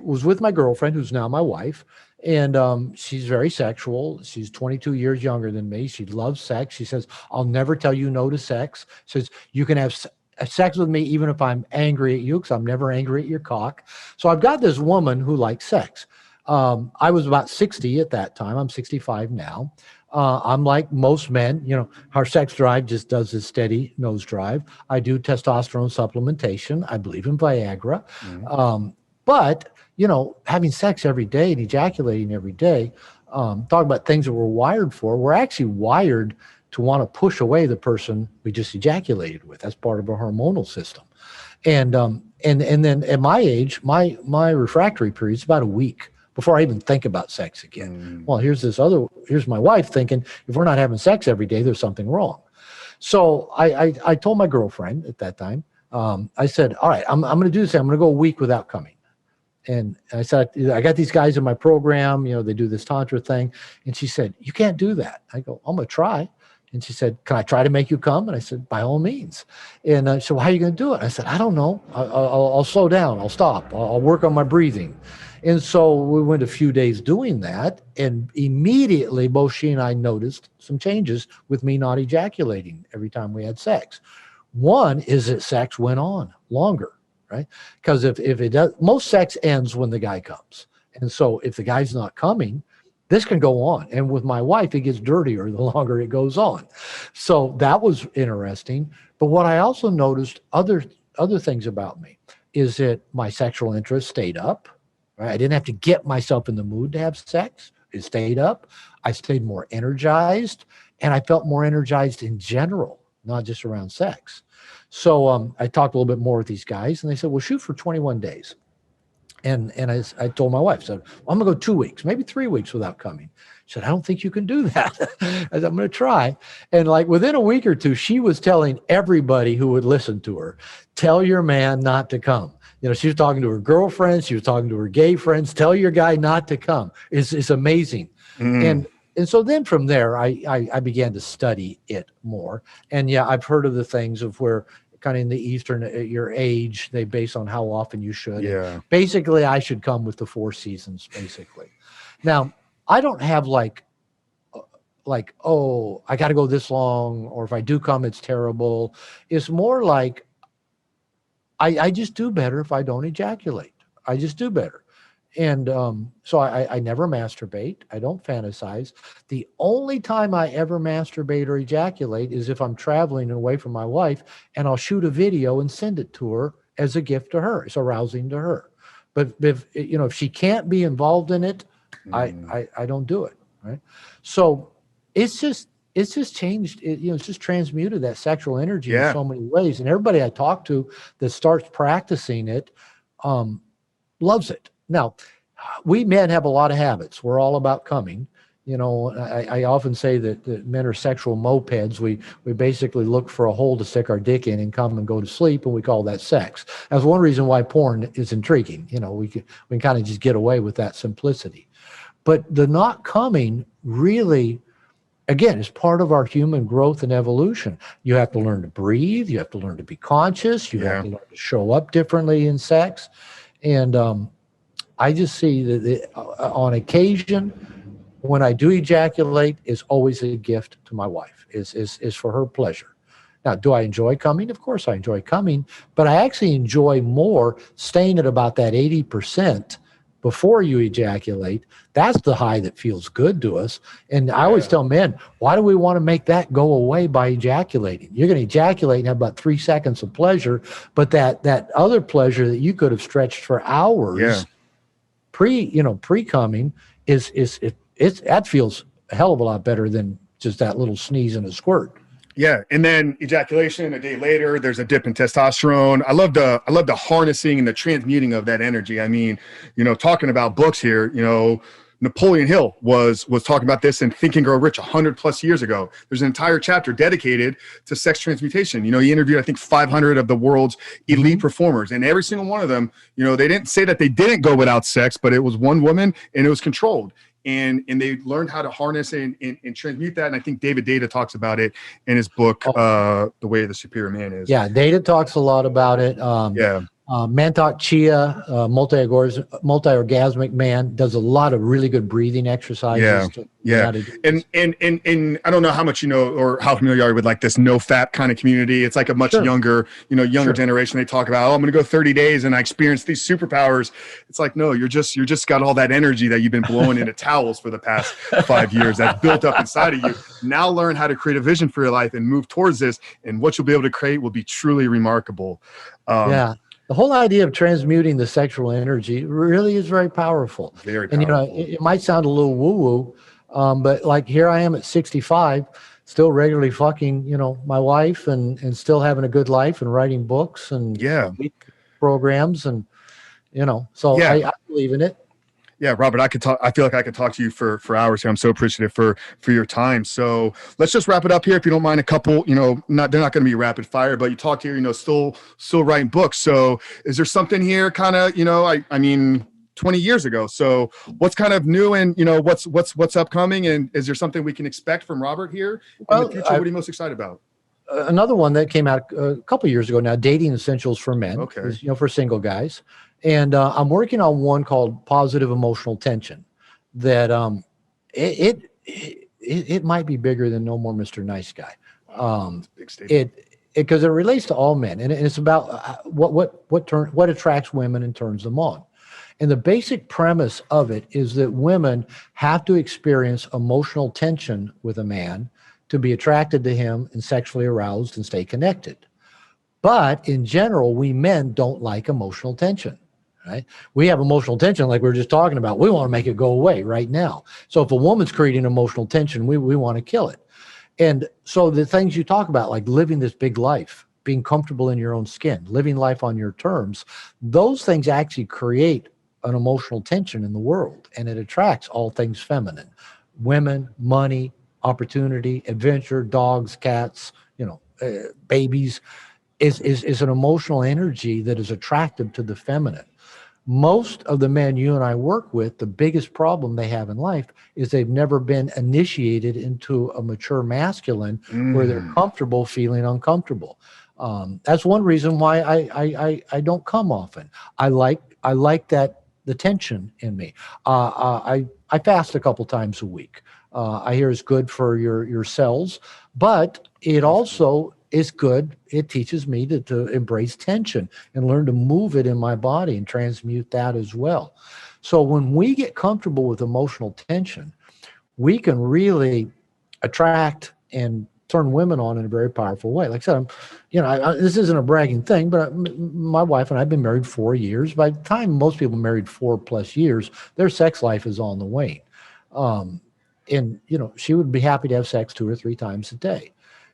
was with my girlfriend, who's now my wife. And she's very sexual. She's 22 years younger than me. She loves sex. She says, I'll never tell you no to sex. She says, you can have sex with me even if I'm angry at you, because I'm never angry at your cock. So I've got this woman who likes sex. I was about 60 at that time. I'm 65 now. I'm like most men, our sex drive just does a steady nosedive. I do testosterone supplementation. I believe in Viagra. But having sex every day and ejaculating every day, talking about things that we're wired for, we're actually wired to want to push away the person we just ejaculated with. That's part of our hormonal system. And then at my age, my refractory period is about a week before I even think about sex again. Well, here's my wife thinking, if we're not having sex every day, there's something wrong. So I told my girlfriend at that time, I said, all right, I'm going to do this. I'm going to go a week without coming. And I said, I got these guys in my program, they do this Tantra thing. And she said, you can't do that. I go, I'm going to try. And she said, can I try to make you come? And I said, by all means. And I said, well, how are you going to do it? I said, I don't know. I'll slow down. I'll stop. I'll work on my breathing. And so we went a few days doing that. And immediately, both she and I noticed some changes with me not ejaculating every time we had sex. One is that sex went on longer, right? Because if it does, most sex ends when the guy comes. And so if the guy's not coming, this can go on. And with my wife, it gets dirtier the longer it goes on. So that was interesting. But what I also noticed, other things about me, is that my sexual interest stayed up. Right? I didn't have to get myself in the mood to have sex. It stayed up. I stayed more energized. And I felt more energized in general, not just around sex. So I talked a little bit more with these guys. And they said, well, shoot for 21 days. And I told my wife, said, well, I'm going to go 2 weeks, maybe 3 weeks without coming. She said, I don't think you can do that. I said, I'm going to try. And like within a week or two, she was telling everybody who would listen to her, tell your man not to come. She was talking to her girlfriends. She was talking to her gay friends. Tell your guy not to come. It's amazing. And so then from there, I began to study it more. And yeah, I've heard of the things of where kind of in the Eastern, your age, they base on how often you should. Yeah. Basically, I should come with the 4 seasons, basically. Now, I don't have like, oh, I got to go this long, or if I do come, it's terrible. It's more like I just do better if I don't ejaculate. I just do better. And so I never masturbate. I don't fantasize. The only time I ever masturbate or ejaculate is if I'm traveling away from my wife, and I'll shoot a video and send it to her as a gift to her. It's arousing to her. But if she can't be involved in it, I don't do it. Right. So it's just changed. It's just transmuted that sexual energy in so many ways. And everybody I talk to that starts practicing it loves it. Now, we men have a lot of habits. We're all about coming. I often say that men are sexual mopeds. We basically look for a hole to stick our dick in and come and go to sleep, and we call that sex. That's one reason why porn is intriguing. We can kind of just get away with that simplicity. But the not coming really, again, is part of our human growth and evolution. You have to learn to breathe. You have to learn to be conscious. You have to learn to show up differently in sex. And I just see that on occasion, when I do ejaculate, it's always a gift to my wife. Is for her pleasure. Now, do I enjoy coming? Of course I enjoy coming, but I actually enjoy more staying at about that 80% before you ejaculate. That's the high that feels good to us. And I always tell men, why do we want to make that go away by ejaculating? You're going to ejaculate and have about 3 seconds of pleasure, but that other pleasure that you could have stretched for hours pre-coming that feels a hell of a lot better than just that little sneeze and a squirt. Yeah, and then ejaculation a day later, there's a dip in testosterone. I love the harnessing and the transmuting of that energy. I mean, talking about books here, Napoleon Hill was talking about this in Think and Grow Rich 100+ years ago. There's an entire chapter dedicated to sex transmutation. He interviewed, I think, 500 of the world's elite performers, and every single one of them, they didn't say that they didn't go without sex, but it was one woman and it was controlled. And they learned how to harness and transmute that. And I think David Data talks about it in his book, The Way of the Superior Man Is. Yeah, Data talks a lot about it. Mantak Chia, multi-orgasmic man, does a lot of really good breathing exercises. And I don't know how much or how familiar you are with like this no-fap kind of community. It's like a much younger generation. They talk about, I'm going to go 30 days and I experience these superpowers. It's like, no, you're just got all that energy that you've been blowing into towels for the past 5 years that's built up inside of you. Now learn how to create a vision for your life and move towards this. And what you'll be able to create will be truly remarkable. The whole idea of transmuting the sexual energy really is very powerful. Very powerful. And, it might sound a little woo-woo, but like here I am at 65, still regularly fucking, my wife and still having a good life and writing books and programs. And, so I believe in it. Yeah, Robert, I feel like I could talk to you for hours here. I'm so appreciative for your time. So let's just wrap it up here. If you don't mind, a couple, they're not going to be rapid fire, but you talked here, still writing books. So is there something here kind of, I mean, 20 years ago. So what's kind of new and, what's upcoming? And is there something we can expect from Robert here in the future? What are you most excited about? Another one that came out a couple of years ago now, Dating Essentials for Men, is, for single guys. And I'm working on one called Positive Emotional Tension that it might be bigger than No More Mr. Nice Guy. Because it relates to all men, and it's about what attracts women and turns them on. And the basic premise of it is that women have to experience emotional tension with a man to be attracted to him and sexually aroused and stay connected. But in general, we men don't like emotional tension. Right? We have emotional tension like we were just talking about. We want to make it go away right now. So if a woman's creating emotional tension, we want to kill it. And so the things you talk about, like living this big life, being comfortable in your own skin, living life on your terms, those things actually create an emotional tension in the world, and it attracts all things feminine. Women, money, opportunity, adventure, dogs, cats, babies is an emotional energy that is attractive to the feminine. Most of the men you and I work with, the biggest problem they have in life is they've never been initiated into a mature masculine where they're comfortable feeling uncomfortable. That's one reason why I don't come often. I like that the tension in me. I fast a couple times a week. I hear it's good for your cells, but it also is good. It teaches me to embrace tension and learn to move it in my body and transmute that as well. So when we get comfortable with emotional tension, we can really attract and turn women on in a very powerful way. Like I said, this isn't a bragging thing, but my wife and I have been married 4 years. By the time most people married 4+ years, their sex life is on the wane. And she would be happy to have sex 2 or 3 times a day.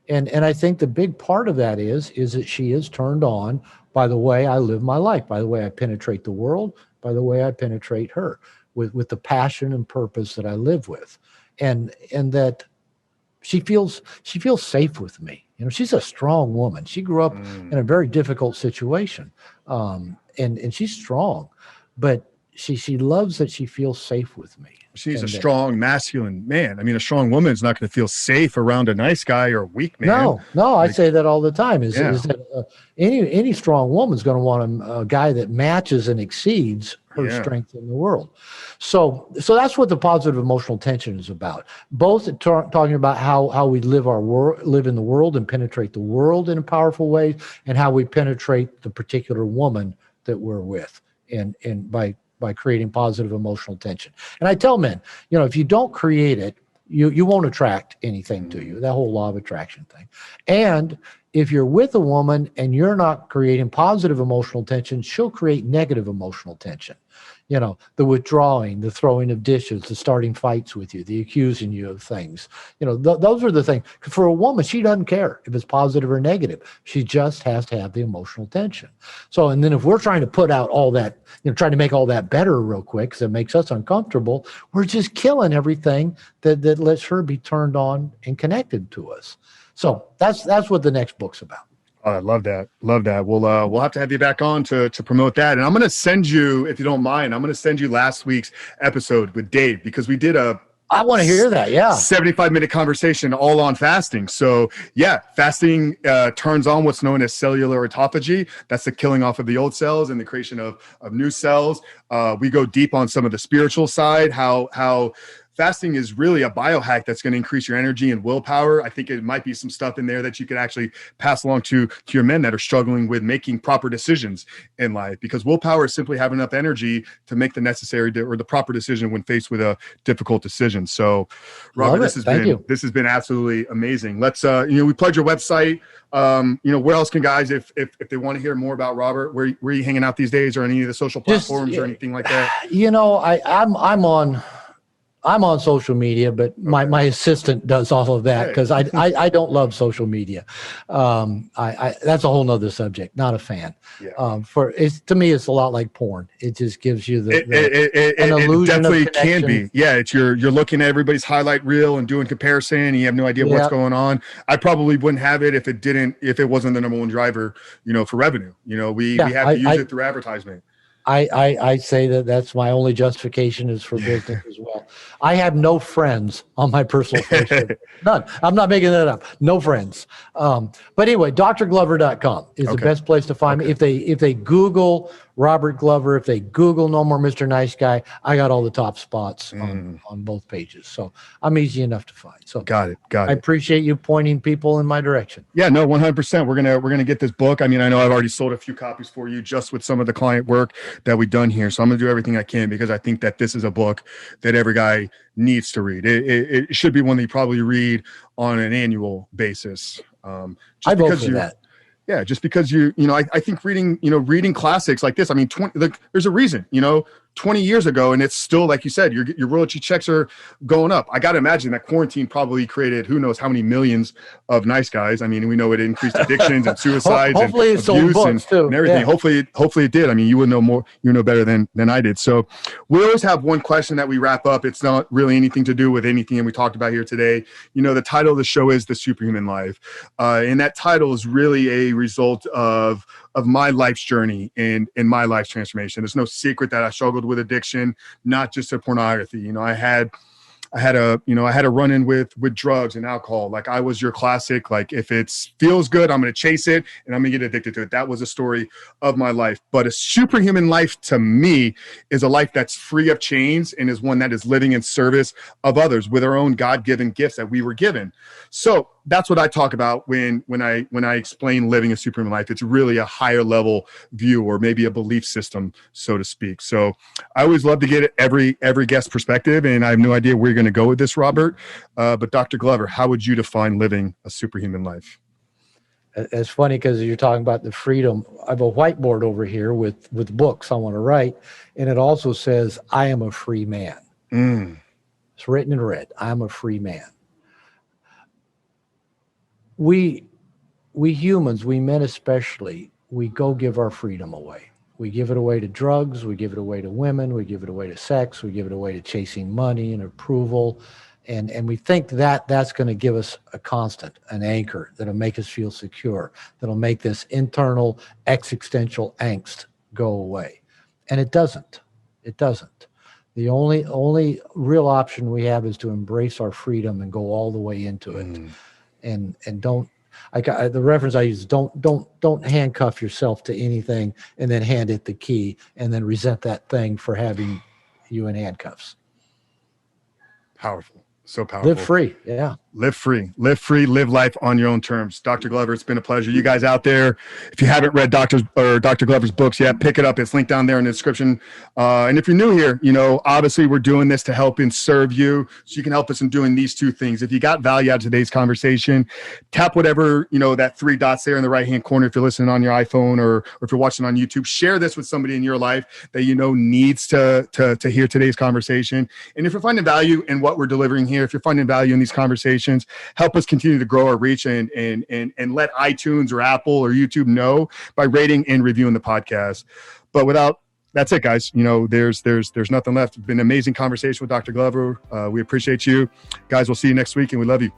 And I think the big part of that is that she is turned on by the way I live my life, by the way I penetrate the world, by the way I penetrate her, with the passion and purpose that I live with, and that she feels safe with me. She's a strong woman. She grew up in a very difficult situation, and she's strong, but she loves that she feels safe with me. She's a strong masculine man. I mean, a strong woman is not going to feel safe around a nice guy or a weak man. No, I say that all the time. Is that any strong woman's going to want a guy that matches and exceeds her strength in the world. So that's what the positive emotional tension is about. Both talking about how we live in the world and penetrate the world in a powerful way, and how we penetrate the particular woman that we're with, and by creating positive emotional tension. And I tell men, if you don't create it, you won't attract anything to you, that whole law of attraction thing. And if you're with a woman and you're not creating positive emotional tension, she'll create negative emotional tension. The withdrawing, the throwing of dishes, the starting fights with you, the accusing you of things. Those are the things. For a woman, she doesn't care if it's positive or negative. She just has to have the emotional tension. So, and then if we're trying to put out all that, trying to make all that better real quick because it makes us uncomfortable, we're just killing everything that lets her be turned on and connected to us. So that's what the next book's about. Oh, I love that. We'll have to have you back on to promote that. And I'm going to send you, if you don't mind, last week's episode with Dave, because we did I want to hear that. Yeah. 75-minute conversation all on fasting. So fasting turns on what's known as cellular autophagy. That's the killing off of the old cells and the creation of new cells. We go deep on some of the spiritual side, how fasting is really a biohack that's going to increase your energy and willpower. I think it might be some stuff in there that you could actually pass along to your men that are struggling with making proper decisions in life, because willpower is simply having enough energy to make the necessary or the proper decision when faced with a difficult decision. So, Robert, this has been absolutely amazing. Let's, we plugged your website. Where else can guys, if they want to hear more about Robert, where are you hanging out these days, or any of the social platforms or anything like that? I'm on social media, but my assistant does all of that because I don't love social media. That's a whole nother subject. Not a fan. Yeah. To me, it's a lot like porn. It just gives you an It illusion definitely of connection. can be. Yeah, it's you're looking at everybody's highlight reel and doing comparison, and you have no idea what's going on. I probably wouldn't have it if it wasn't the number one driver, for revenue. We have to use it through advertisement. I say that's my only justification is for business as well. I have no friends on my personal Facebook. None. I'm not making that up. No friends. But anyway, drglover.com is the best place to find me. If they Google Robert Glover, if they Google No More Mr. Nice Guy, I got all the top spots on both pages. So I'm easy enough to find. So got it. I appreciate you pointing people in my direction. Yeah, no, 100%. We're gonna get this book. I mean, I know I've already sold a few copies for you just with some of the client work that we've done here. So I'm gonna do everything I can because I think that this is a book that every guy needs to read. It should be one that you probably read on an annual basis. I vote for that. Yeah, just because I think reading classics like this. I mean, there's a reason, 20 years ago, and it's still, like you said, your royalty checks are going up. I got to imagine that quarantine probably created who knows how many millions of nice guys. I mean, we know it increased addictions and suicides and abuse and everything. Yeah. Hopefully it did. I mean, you would know more, better than I did. So we always have one question that we wrap up. It's not really anything to do with anything we talked about here today. The title of the show is The Superhuman Life. And that title is really a result of my life's journey and my life's transformation. There's no secret that I struggled with addiction, not just to pornography. I had a run-in with drugs and alcohol. Like I was your classic, like if it feels good, I'm going to chase it and I'm going to get addicted to it. That was a story of my life. But a superhuman life to me is a life that's free of chains and is one that is living in service of others with our own God-given gifts that we were given. So that's what I talk about when I explain living a superhuman life. It's really a higher level view or maybe a belief system, so to speak. So I always love to get every guest perspective, and I have no idea where you're going to go with this, Robert. But Dr. Glover, how would you define living a superhuman life? It's funny because you're talking about the freedom. I have a whiteboard over here with books I want to write, and it also says, I am a free man. It's written in red. I am a free man. We humans, we men especially, we go give our freedom away. We give it away to drugs. We give it away to women. We give it away to sex. We give it away to chasing money and approval. And we think that that's going to give us a constant, an anchor that'll make us feel secure, that'll make this internal existential angst go away. And it doesn't. It doesn't. The only real option we have is to embrace our freedom and go all the way into it. And don't, the reference I use, don't handcuff yourself to anything and then hand it the key and then resent that thing for having you in handcuffs. Powerful. So powerful. Live free. Yeah. Live free, live life on your own terms. Dr. Glover, it's been a pleasure. You guys out there, if you haven't read Dr. Glover's books yet, pick it up. It's linked down there in the description. And if you're new here, obviously we're doing this to help and serve you so you can help us in doing these two things. If you got value out of today's conversation, tap whatever, that three dots there in the right-hand corner. If you're listening on your iPhone or if you're watching on YouTube, share this with somebody in your life that needs to hear today's conversation. And if you're finding value in what we're delivering here, if you're finding value in these conversations, help us continue to grow our reach and let iTunes or Apple or YouTube know by rating and reviewing the podcast. But that's it, guys. There's nothing left. It's been an amazing conversation with Dr. Glover. We appreciate you guys. We'll see you next week and we love you.